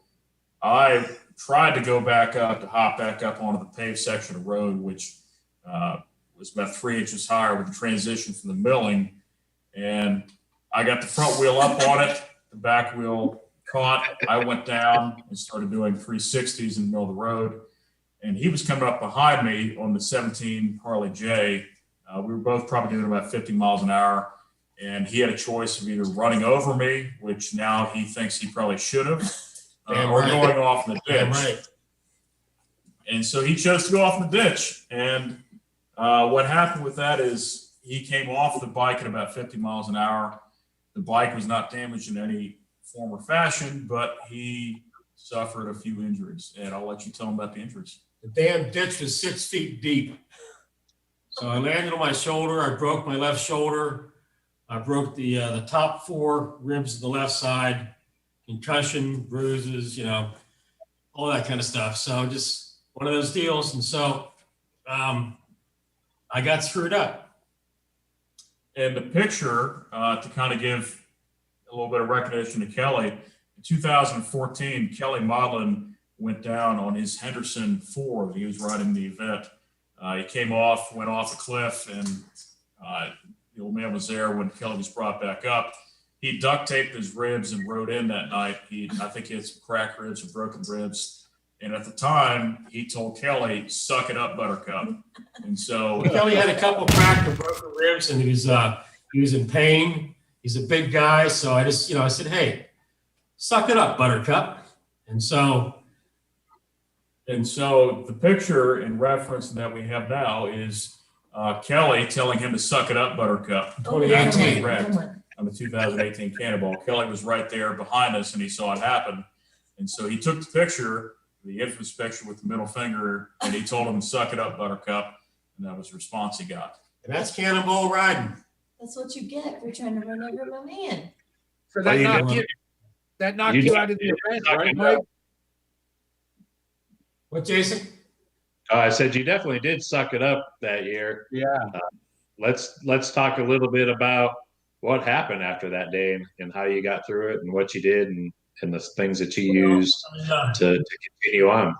I tried to go back up, to hop back up onto the paved section of road, which was about 3 inches higher with the transition from the milling. And I got the front wheel up on it, the back wheel caught. I went down and started doing 360s in the middle of the road. And he was coming up behind me on the 17 Harley J. We were both probably doing about 50 miles an hour. And he had a choice of either running over me, which now he thinks he probably should have, or going off in the ditch.
Right.
And so he chose to go off in the ditch. And what happened with that is he came off the bike at about 50 miles an hour. The bike was not damaged in any form or fashion, but he suffered a few injuries. And I'll let you tell him about the injuries.
The damn ditch was 6 feet deep. So I landed on my shoulder. I broke my left shoulder. I broke the top 4 ribs of the left side, concussion, bruises, all that kind of stuff. So just one of those deals. And so I got screwed up.
And the picture, to kind of give a little bit of recognition to Kelly, in 2014, Kelly Maudlin went down on his Henderson 4 that he was riding the event. He came off, went off a cliff, and the old man was there when Kelly was brought back up. He duct taped his ribs and rode in that night. I think he had some cracked ribs or broken ribs. And at the time, he told Kelly, "Suck it up, Buttercup." And so
Kelly had a couple cracked or broken ribs, and he was in pain. He's a big guy, so I just, I said, "Hey, suck it up, Buttercup." And so
the picture in reference that we have now is Kelly telling him to suck it up, Buttercup. 2018 wrecked on the 2018 Cannonball. Kelly was right there behind us, and he saw it happen. And so he took the picture, the infamous picture with the middle finger, and he told him to suck it up, Buttercup. And that was the response he got.
And that's Cannonball riding.
That's what you get for trying to run over my man.
So that knocked you out of the event, right, Mike?
What, Jason?
I said you definitely did suck it up that year.
Yeah.
Let's talk a little bit about what happened after that day and how you got through it and what you did and the things that you used to continue on.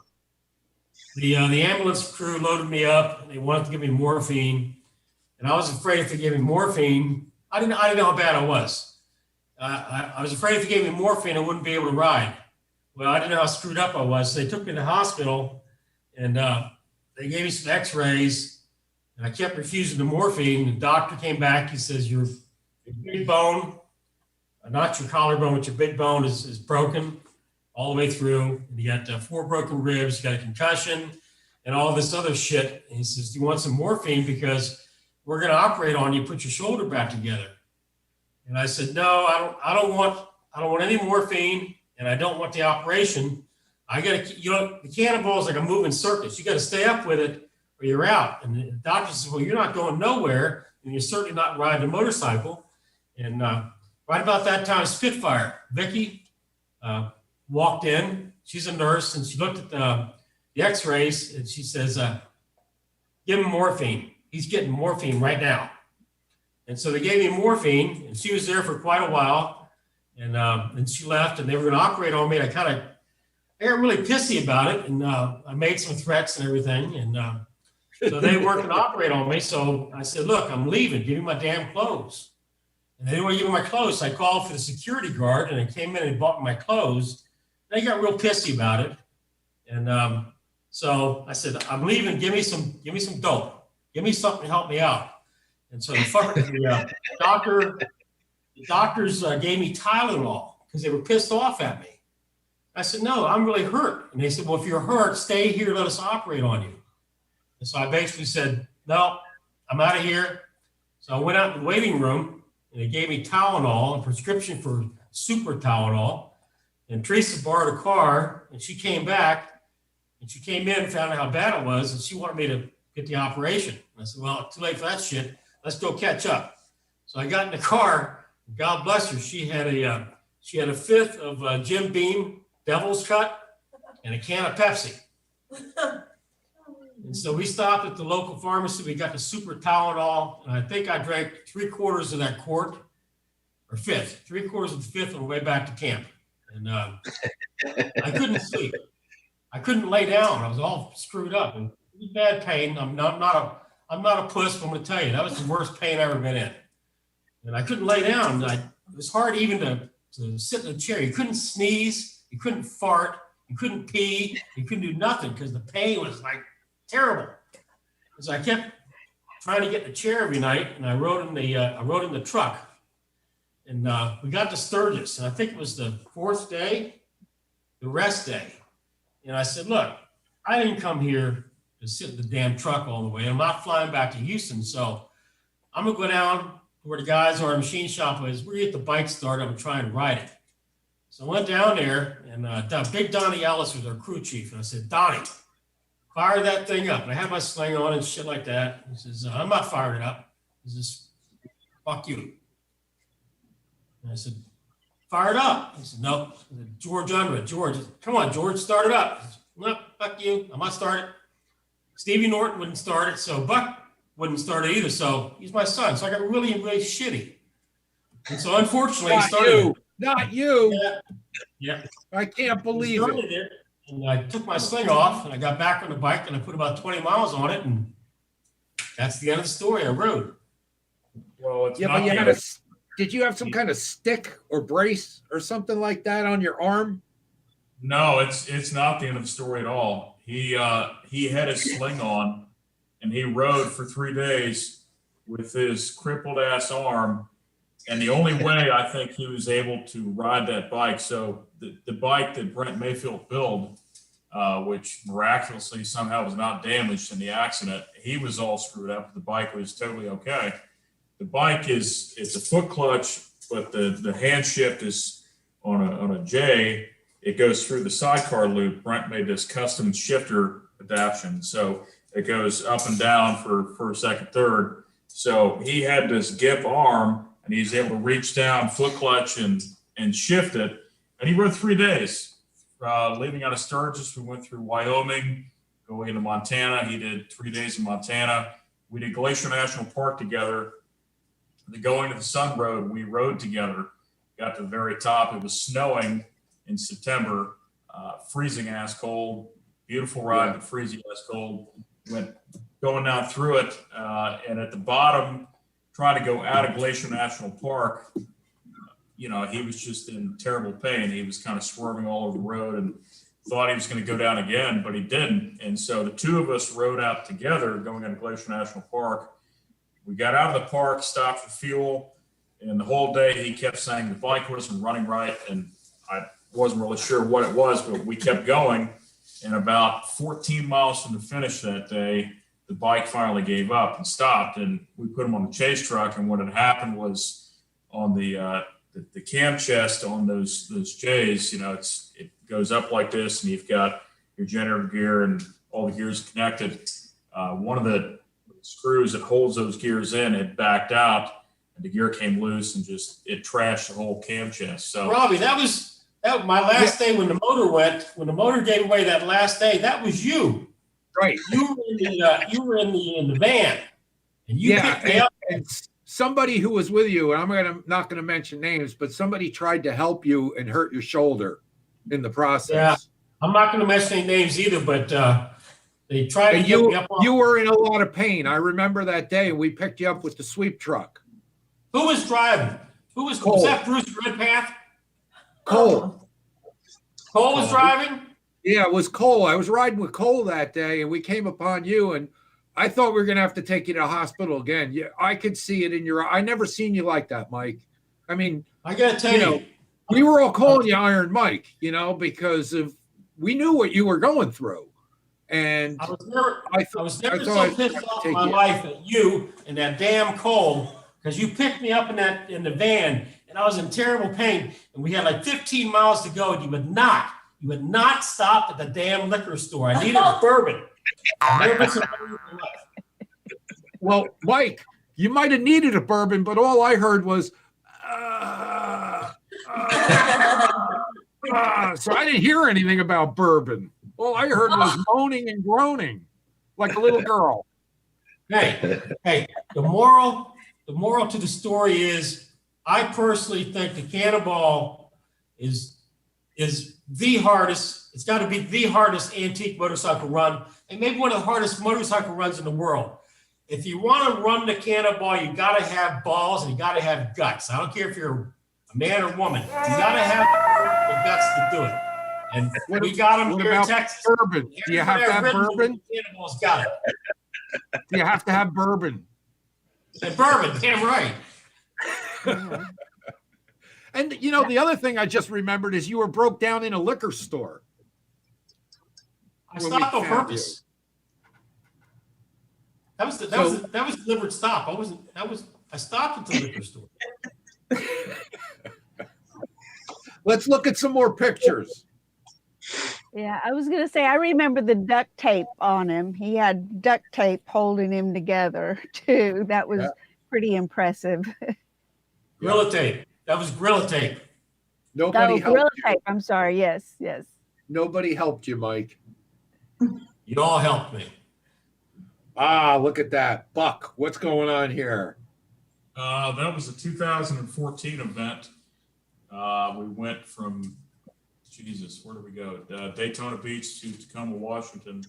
The ambulance crew loaded me up, and they wanted to give me morphine, and I was afraid if they gave me morphine, I didn't know how bad I was. I was afraid if they gave me morphine, I wouldn't be able to ride. Well, I didn't know how screwed up I was, so they took me to the hospital, and they gave me some X-rays, and I kept refusing the morphine. The doctor came back. He says, your big bone, not your collarbone, but your big bone is broken all the way through. And you got 4 broken ribs, you got a concussion, and all this other shit. And he says, do you want some morphine? Because we're going to operate on you, put your shoulder back together. And I said, no, I don't want any morphine, and I don't want the operation. I got to, the Cannonball is like a moving circus. You got to stay up with it or you're out. And the doctor says, well, you're not going nowhere, and you're certainly not riding a motorcycle. And right about that time, Spitfire, Vicky, walked in. She's a nurse, and she looked at the X-rays, and she says, give him morphine. He's getting morphine right now. And so they gave me morphine, and she was there for quite a while. And she left, and they were going to operate on me. And I got really pissy about it, and I made some threats and everything. And so they weren't going to operate on me. So I said, look, I'm leaving. Give me my damn clothes. And they didn't want to give me my clothes. So I called for the security guard, and they came in and bought my clothes. They got real pissy about it. And so I said, I'm leaving. Give me some dope. Give me something to help me out. And so the doctors gave me Tylenol because they were pissed off at me. I said, no, I'm really hurt. And they said, well, if you're hurt, stay here, let us operate on you. And so I basically said, no, I'm out of here. So I went out in the waiting room, and they gave me Tylenol, a prescription for super Tylenol. And Teresa borrowed a car, and she came back, and she came in and found out how bad it was, and she wanted me to get the operation. And I said, well, too late for that shit. Let's go catch up. So I got in the car. God bless her. She had a fifth of Jim Beam Devil's Cut and a can of Pepsi. And so we stopped at the local pharmacy. We got the super Tylenol, and I think I drank 3/4 of that quart, or fifth, 3/4 of the fifth on the way back to camp. And I couldn't sleep. I couldn't lay down. I was all screwed up and bad pain. I'm not a puss, but I'm going to tell you, that was the worst pain I've ever been in. And I couldn't lay down. It was hard even to sit in a chair. You couldn't sneeze. You couldn't fart. You couldn't pee. You couldn't do nothing because the pain was like terrible. And so I kept trying to get in the chair every night, and I rode in the truck. And we got to Sturgis, and I think it was the 4th day, the rest day. And I said, look, I didn't come here to sit in the damn truck all the way. I'm not flying back to Houston, so I'm going to go down where the guys are, machine shop is. We're going to get the bike started. I'm trying to ride it. So I went down there, and Big Donnie Ellis was our crew chief. And I said, Donnie, fire that thing up. And I had my sling on and shit like that. He says, I'm not firing it up. He says, fuck you. And I said, fire it up. He said, nope. I said, George Unruh. George, come on, George, start it up. Said, no, fuck you. I'm not start it. Stevie Norton wouldn't start it, so Buck wouldn't start it either. So he's my son. So I got really, really shitty. And so unfortunately, he started.
Not you.
Yeah.
I can't believe it.
And I took my sling off, and I got back on the bike, and I put about 20 miles on it, and that's the end of the story. I rode.
Well, it's
yeah, but you had did you have some kind of stick or brace or something like that on your arm?
No, it's not the end of the story at all. He had his sling on, and he rode for 3 days with his crippled ass arm. And the only way I think he was able to ride that bike, so the bike that Brent Mayfield built, which miraculously somehow was not damaged in the accident, he was all screwed up. The bike was totally okay. The bike it's a foot clutch, but the hand shift is on a J. It goes through the sidecar loop. Brent made this custom shifter adaptation, so it goes up and down for first, second, third. So he had this gimp arm, and he's able to reach down, foot clutch, and shift it. And he rode 3 days, leaving out of Sturgis. We went through Wyoming, going into Montana. He did 3 days in Montana. We did Glacier National Park together. The going to the Sun Road, we rode together. Got to the very top. It was snowing in September, freezing ass cold. Beautiful ride, but freezing ass cold. Went going down through it, and at the bottom, trying to go out of Glacier National Park, he was just in terrible pain. He was kind of swerving all over the road and thought he was going to go down again, but he didn't. And so the two of us rode out together going into Glacier National Park. We got out of the park, stopped for fuel, and the whole day he kept saying the bike wasn't running right, and I wasn't really sure what it was, but we kept going. And about 14 miles from the finish that day, the bike finally gave up and stopped, and we put him on the chase truck. And what had happened was on the cam chest on those J's, it goes up like this, and you've got your generator gear and all the gears connected. One of the screws that holds those gears in had backed out, and the gear came loose and it trashed the whole cam chest. So
Robbie, that was my last day when the motor went. When the motor gave away that last day, that was you.
Right.
You were in the van, and you picked me up.
And somebody who was with you, and I'm not going to mention names, but somebody tried to help you and hurt your shoulder in the process.
Yeah, I'm not going to mention any names either, but they tried to get me up.
You were in a lot of pain. I remember that day. We picked you up with the sweep truck.
Who was driving? Was that Bruce Redpath?
Cole.
Cole was driving?
Yeah, it was Cole. I was riding with Cole that day, and we came upon you, and I thought we were going to have to take you to the hospital again. Yeah, I could see it in your eye. I never seen you like that, Mike. I mean,
I got to tell you,
we were all calling you Iron Mike, because we knew what you were going through. And
I was never so pissed off in my life at you and that damn Cole, because you picked me up in the van, and I was in terrible pain, and we had like 15 miles to go, and you would not stop at the damn liquor store. I needed a bourbon.
Well, Mike, you might have needed a bourbon, but all I heard was, so I didn't hear anything about bourbon. All I heard was moaning and groaning like a little girl.
Hey, the moral to the story is, I personally think the Cannonball is the hardest. It's got to be the hardest antique motorcycle run, and maybe one of the hardest motorcycle runs in the world. If you want to run the Cannonball, you got to have balls and you got to have guts. I don't care if you're a man or woman. You got to have the guts to do it. And we got them here in Texas.
Bourbon? Do you have to have bourbon?
Cannonball's got it.
Do you have to have bourbon?
And bourbon, damn right.
And the other thing I just remembered is you were broke down in a liquor store.
I stopped on purpose. That was a deliberate stop. I stopped at the liquor store.
Let's look at some more pictures.
Yeah, I was going to say, I remember the duct tape on him. He had duct tape holding him together, too. That was pretty impressive.
Gorilla tape. That was Gorilla tape.
Nobody helped
Gorilla
you.
tape. I'm sorry. Yes.
Nobody helped you, Mike.
You all helped me.
Look at that. Buck, what's going on here?
That was a 2014 event. We went from, where did we go? Daytona Beach to Tacoma, Washington.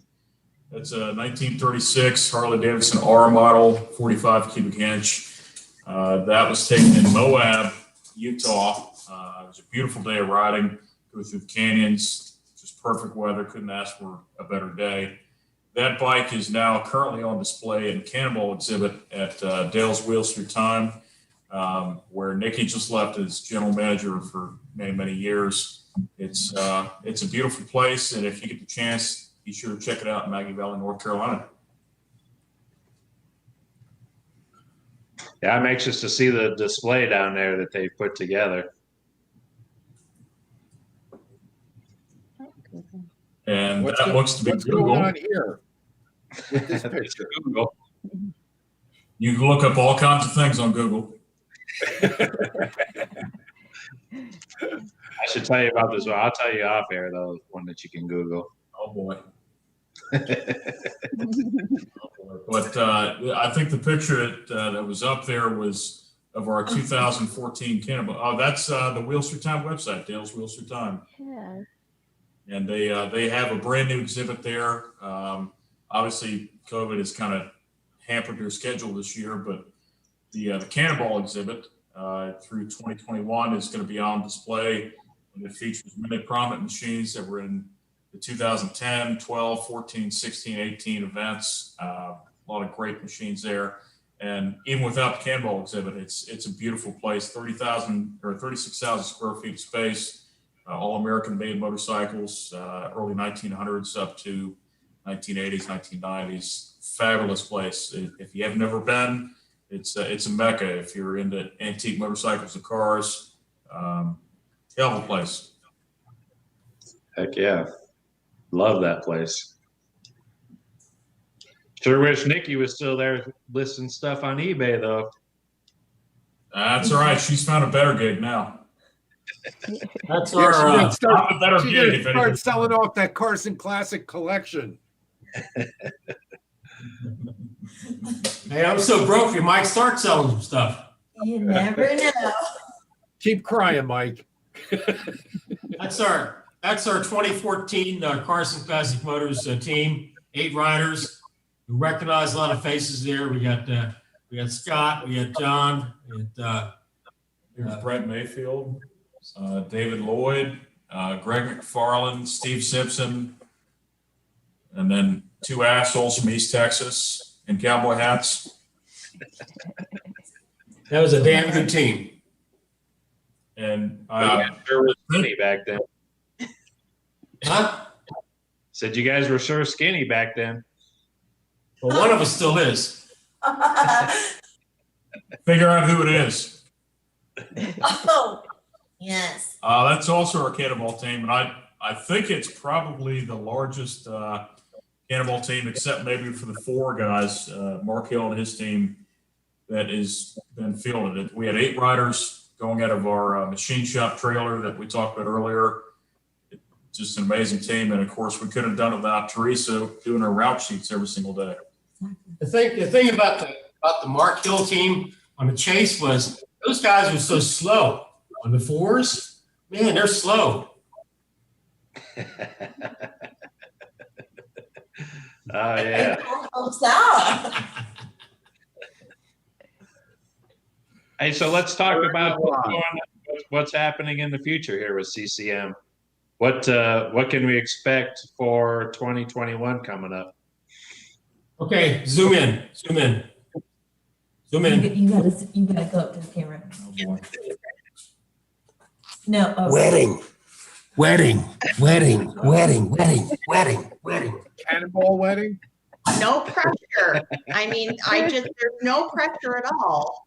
That's a 1936 Harley Davidson R model, 45 cubic inch. That was taken in Moab, Utah. It was a beautiful day of riding, go through the canyons, perfect weather. Couldn't ask for a better day. That bike is now currently on display in Cannonball exhibit at Dale's Wheels Through Time, where Nikki just left as general manager for many, many years. It's a beautiful place, and if you get the chance, be sure to check it out in Maggie Valley, North Carolina.
Yeah, I'm anxious to see the display down there that they put together.
And
What's
that looks to be
what's
Google.
going on here with this picture?
Google.
You can look up all kinds of things on Google.
I should tell you about this one. I'll tell you off air, though, one that you can Google.
Oh, boy. But I think the picture that was up there was of our 2014 Cannonball. Oh, that's the Wheels Through Time website, Dale's Wheels Through Time.
Yeah.
And they have a brand new exhibit there. Obviously, COVID has kind of hampered their schedule this year, but the Cannonball exhibit through 2021 is going to be on display. And it features many prominent machines that were in the 2010, 12, 14, 16, 18 events. A lot of great machines there. And even without the Cannonball exhibit, it's a beautiful place. 30,000 or 36,000 square feet of space. All American made motorcycles, early 1900s up to 1980s, 1990s. Fabulous place. If you have never been, it's a mecca if you're into antique motorcycles and cars. Hell of a place.
Heck yeah. Love that place. Sure wish Nikki was still there listing stuff on eBay, though.
That's all right. She's found a better gig now.
That's
Yeah,
our.
she's gonna start selling off that Carson Classic collection.
Hey, I'm so broke. You might start selling some stuff.
You never know.
Keep crying, Mike.
That's our 2014 Carson Classic Motors team. 8 riders. We recognize a lot of faces there. We got Scott. We got John.
Here's Brent Mayfield, David Lloyd, Greg McFarland, Steve Simpson, and then 2 assholes from East Texas in cowboy hats.
That was a damn good team.
And sure was skinny back then.
Huh?
Said you guys were sure skinny back then.
Well, one of us still is.
Figure out who it is.
Oh, yes.
That's also our Cannonball team, and I think it's probably the largest Cannonball team, except maybe for the 4 guys, Mark Hill and his team, that has been fielded. We had 8 riders going out of our machine shop trailer that we talked about earlier. Just an amazing team, and of course, we couldn't have done it without Theresa doing our route sheets every single day.
The thing about the Mark Hill team on the chase was those guys were so slow. On the 4s, man, they're slow.
Oh, yeah. Hey, so let's talk about what's happening in the future here with CCM. What can we expect for 2021 coming up?
Okay, zoom in.
You gotta go up to the camera.
Oh, boy.
No.
Wedding.
Cannonball wedding?
No pressure. I mean, there's no pressure at all.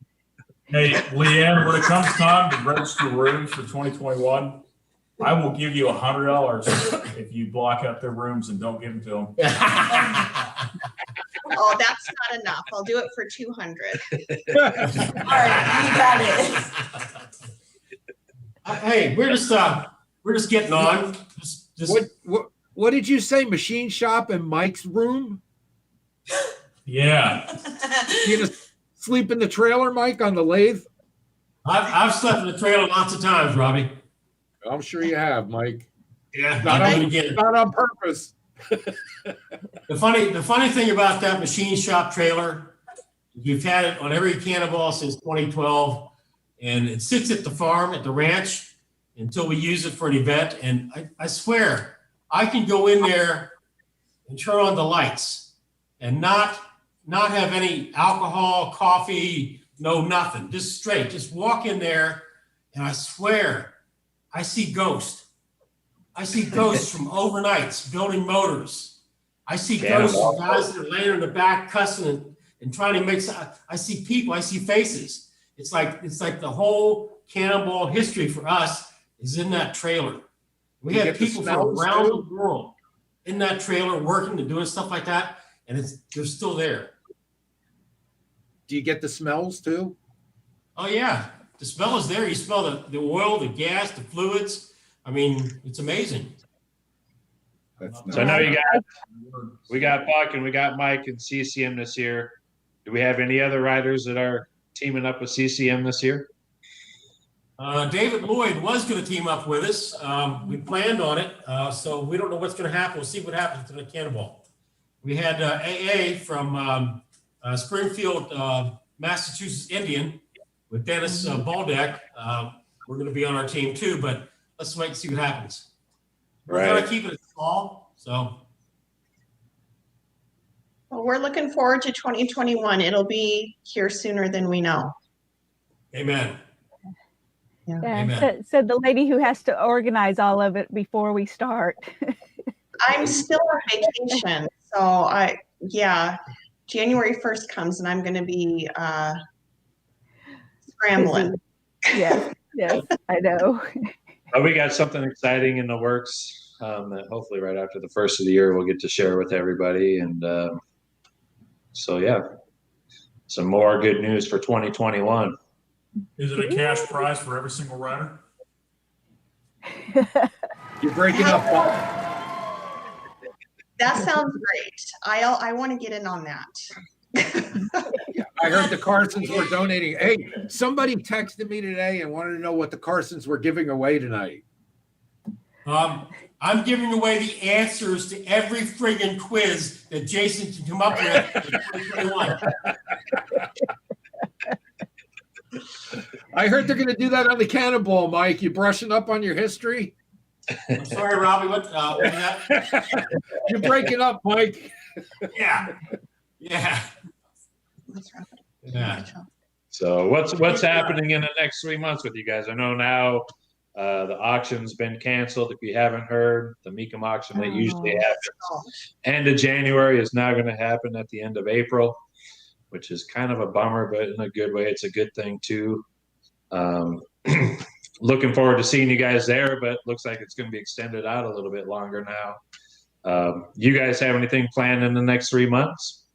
Hey, Leanne, when it comes time to register rooms for 2021, I will give you $100 if you block out their rooms and don't give them to them.
Oh, that's not enough. I'll do it for 200.
All right, you got it.
Hey, we're just getting on.
What did you say? Machine shop and Mike's room?
Yeah.
You just sleep in the trailer, Mike, on the lathe?
I've slept in the trailer lots of times, Robbie.
I'm sure you have, Mike.
Yeah,
Not on purpose.
The funny thing about that machine shop trailer, you've had it on every Cannonball since 2012, and it sits at the farm, at the ranch, until we use it for an event. And I swear, I can go in there and turn on the lights and not have any alcohol, coffee, no nothing, just straight. Just walk in there, and I swear, I see ghosts. I see ghosts from overnights building motors. I see ghosts of guys that are laying in the back cussing and trying to make. I see people. I see faces. It's like the whole Cannonball history for us is in that trailer. We have people from around the world in that trailer working and doing stuff like that, and they're still there.
Do you get the smells too?
Oh yeah, the smell is there. You smell the oil, the gas, the fluids. I mean, it's amazing.
So I know we got Buck and we got Mike and CCM this year. Do we have any other riders that are teaming up with CCM this year?
David Lloyd was going to team up with us. We planned on it, so we don't know what's going to happen. We'll see what happens to the Cannonball. We had AA from Springfield, Massachusetts Indian with Dennis Baldeck. We're going to be on our team too, but let's wait and see what happens. We're going to keep it small, so.
Well, we're looking forward to 2021. It'll be here sooner than we know.
Amen.
Yeah.
Amen.
So the lady who has to organize all of it before we start.
I'm still on vacation, so January 1st comes and I'm going to be scrambling.
Yes, I know.
We got something exciting in the works that hopefully right after the first of the year we'll get to share with everybody. And some more good news for 2021.
Is it a cash prize for every single rider?
You're breaking up.
That sounds great. I want to get in on that.
I heard the Carsons were donating. Hey, somebody texted me today and wanted to know what the Carsons were giving away tonight.
I'm giving away the answers to every friggin' quiz that Jason can come up with in 2021.
I heard they're going to do that on the Cannonball, Mike. You brushing up on your history?
I'm sorry, Robbie. What was that?
You're breaking up, Mike.
Yeah.
So what's happening in the next 3 months with you guys? I know now the auction's been canceled. If you haven't heard, the Mecum auction that usually happens end of January is now going to happen at the end of April, which is kind of a bummer, but in a good way. It's a good thing too. Looking forward to seeing you guys there, but looks like it's going to be extended out a little bit longer now. You guys have anything planned in the next 3 months?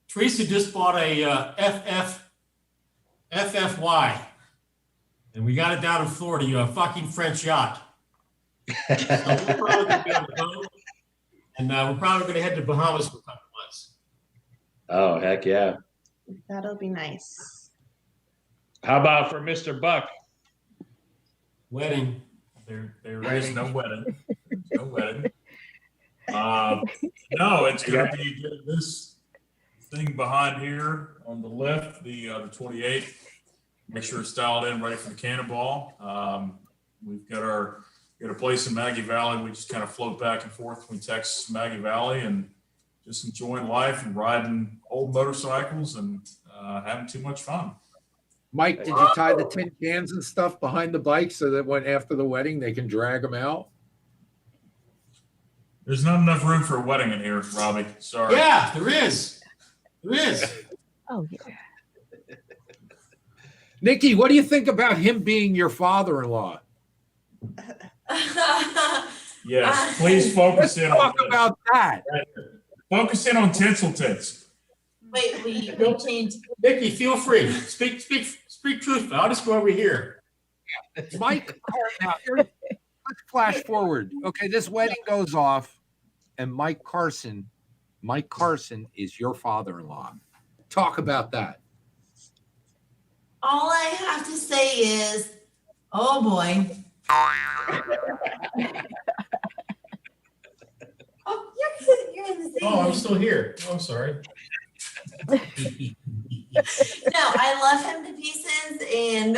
Teresa just bought a FFY, and we got it down in Florida, a fucking French yacht. So we're probably going to be on the boat, and we're probably going to head to Bahamas for a couple months.
Oh, heck yeah.
That'll be nice.
How about for Mr. Buck?
Wedding.
There is no wedding. No wedding. No, it's going to be this thing behind here on the left, the 28. Make sure it's dialed in, ready for the Cannonball. We've got a place in Maggie Valley. We just kind of float back and forth between Texas and Maggie Valley and just enjoying life and riding old motorcycles and having too much fun.
Mike, did you tie the tin cans and stuff behind the bike so that when after the wedding they can drag them out?
There's not enough room for a wedding in here, Robbie. Sorry.
Yeah, there is. There is.
Oh, yeah.
Nikki, what do you think about him being your father-in-law?
Yes, please focus in on
talk about that.
Focus in on tinsel tits.
Wait, we changed.
Nikki, feel free. Speak truthfully. I'll just go over here.
Mike, now let's flash forward. Okay, this wedding goes off, and Mike Carson is your father-in-law. Talk about that.
All I have to say is, oh boy. Oh, you're in the same.
Oh, I'm still here. Oh, I'm sorry.
No, I love him to pieces, and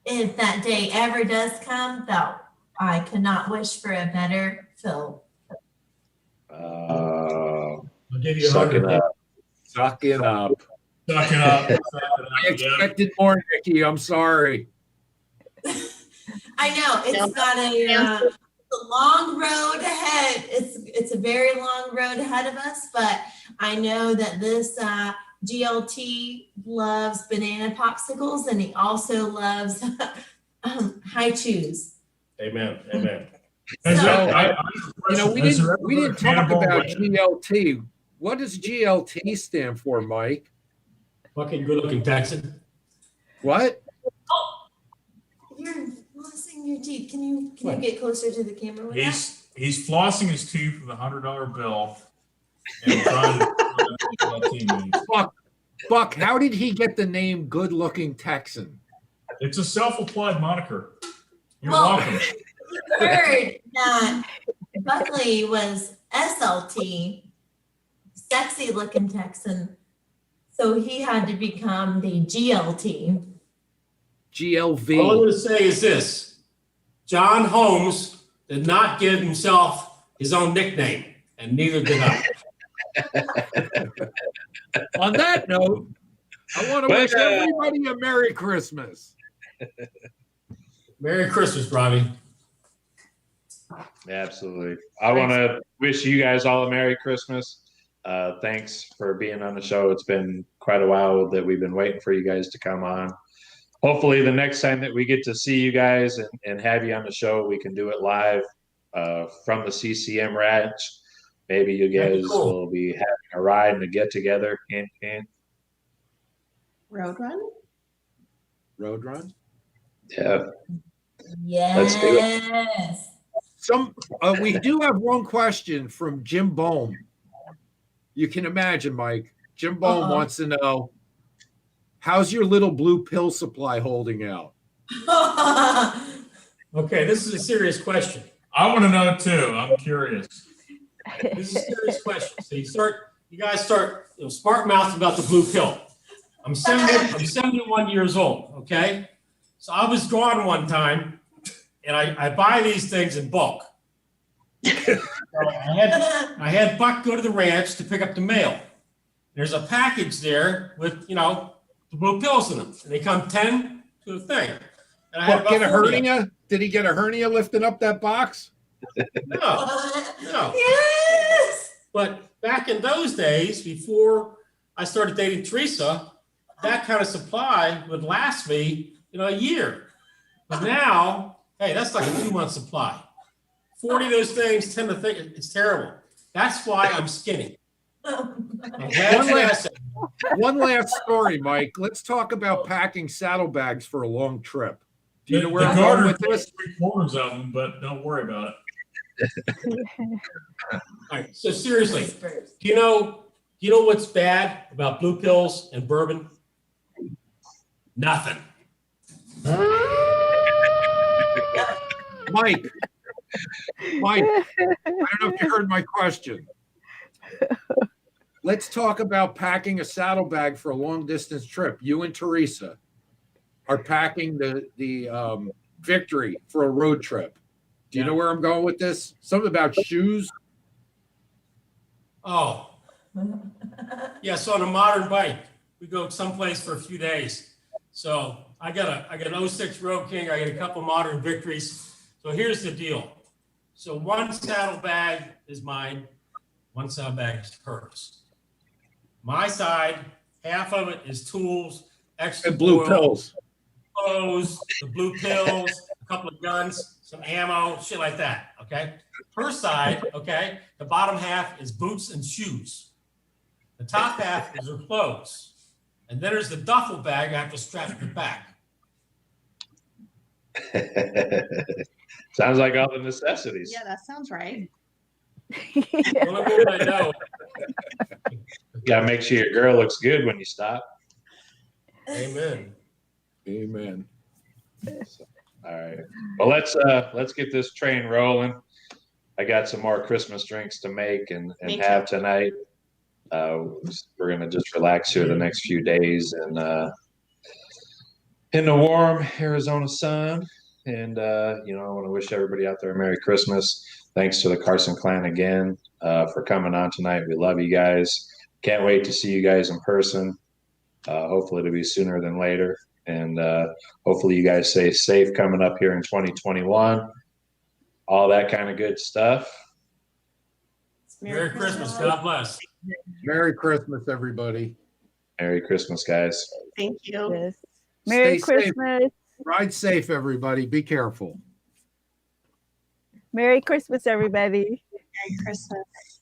if that day ever does come, though, I could not wish for a better Phil.
I'll give you
Suck it
100.
up.
Sucking up.
Sucking up.
I expected more, Nikki. I'm sorry.
I know it's got a long road ahead. It's a very long road ahead of us, but I know that this GLT loves banana popsicles, and he also loves high chews.
Amen. Amen.
We didn't talk about GLT. What does GLT stand for, Mike?
Fucking good-looking Texan.
What?
You're flossing your teeth. Can you get closer to the camera with that?
He's flossing his teeth with a $100 bill and trying to
Buck, how did he get the name Good Looking Texan?
It's a self-applied moniker. You're
Well,
welcome.
You heard that Buckley was SLT, sexy looking Texan. So he had to become the GLT.
GLV.
All I'm going to say is this. John Holmes did not give himself his own nickname, and neither did I.
On that note, I want to wish everybody a Merry Christmas.
Merry Christmas, Robbie.
Absolutely. I want to wish you guys all a Merry Christmas. Thanks for being on the show. It's been quite a while that we've been waiting for you guys to come on. Hopefully the next time that we get to see you guys and have you on the show, we can do it live from the CCM Ranch. Maybe you guys will be having a ride and a get together.
Road run?
Road run?
Yeah.
Yes.
Let's do it.
We do have one question from Jim Bohm. You can imagine, Mike. Jim Bohm wants to know, how's your little blue pill supply holding out?
Okay, this is a serious question.
I want to know too. I'm curious.
This is a serious question. So you guys start smart mouth about the blue pill. I'm 71 years old, okay? So I was gone one time, and I buy these things in bulk. So I had Buck go to the ranch to pick up the mail. There's a package there with, the blue pills in them. And they come 10 to a thing. And I had
Buck get a
40
hernia? Did he get a hernia lifting up that box?
No.
Yes.
But back in those days, before I started dating Teresa, that kind of supply would last me, a year. But now, hey, that's like a 2-month supply. 40 of those things tend to think it's terrible. That's why I'm skinny.
One last story, Mike. Let's talk about packing saddlebags for a long trip. Do you know where I'm going with this?
3/4 of them, but don't worry about it.
All right. So seriously, do you know what's bad about blue pills and bourbon? Nothing.
Mike, I don't know if you heard my question. Let's talk about packing a saddlebag for a long distance trip. You and Teresa are packing the Victory for a road trip. Do you know where I'm going with this? Something about shoes?
Oh. Yeah, so on a modern bike, we go someplace for a few days. So I got an 06 Road King, I got a couple modern Victories. So here's the deal. So one saddlebag is mine, one saddlebag is hers. My side, half of it is tools, extra
And blue
oil,
pills.
clothes, the blue pills, a couple of guns, some ammo, shit like that, okay? Her side, okay, the bottom half is boots and shoes. The top half is her clothes. And then there's the duffel bag I have to strap to the back.
Sounds like all the necessities.
Yeah, that sounds right.
Well, I mean, I know.
You gotta make sure your girl looks good when you stop.
Amen.
Amen.
All right. Well, let's get this train rolling. I got some more Christmas drinks to make and have tonight. We're gonna just relax here the next few days and in the warm Arizona sun. And, you know, I want to wish everybody out there a Merry Christmas. Thanks to the Carson clan again for coming on tonight. We love you guys. Can't wait to see you guys in person. Hopefully it'll be sooner than later. And hopefully you guys stay safe coming up here in 2021. All that kind of good stuff.
Merry Christmas. God bless.
Merry Christmas, everybody.
Merry Christmas, guys.
Thank you.
Yes. Merry
Stay safe.
Christmas.
Ride safe, everybody. Be careful.
Merry Christmas, everybody.
Merry Christmas.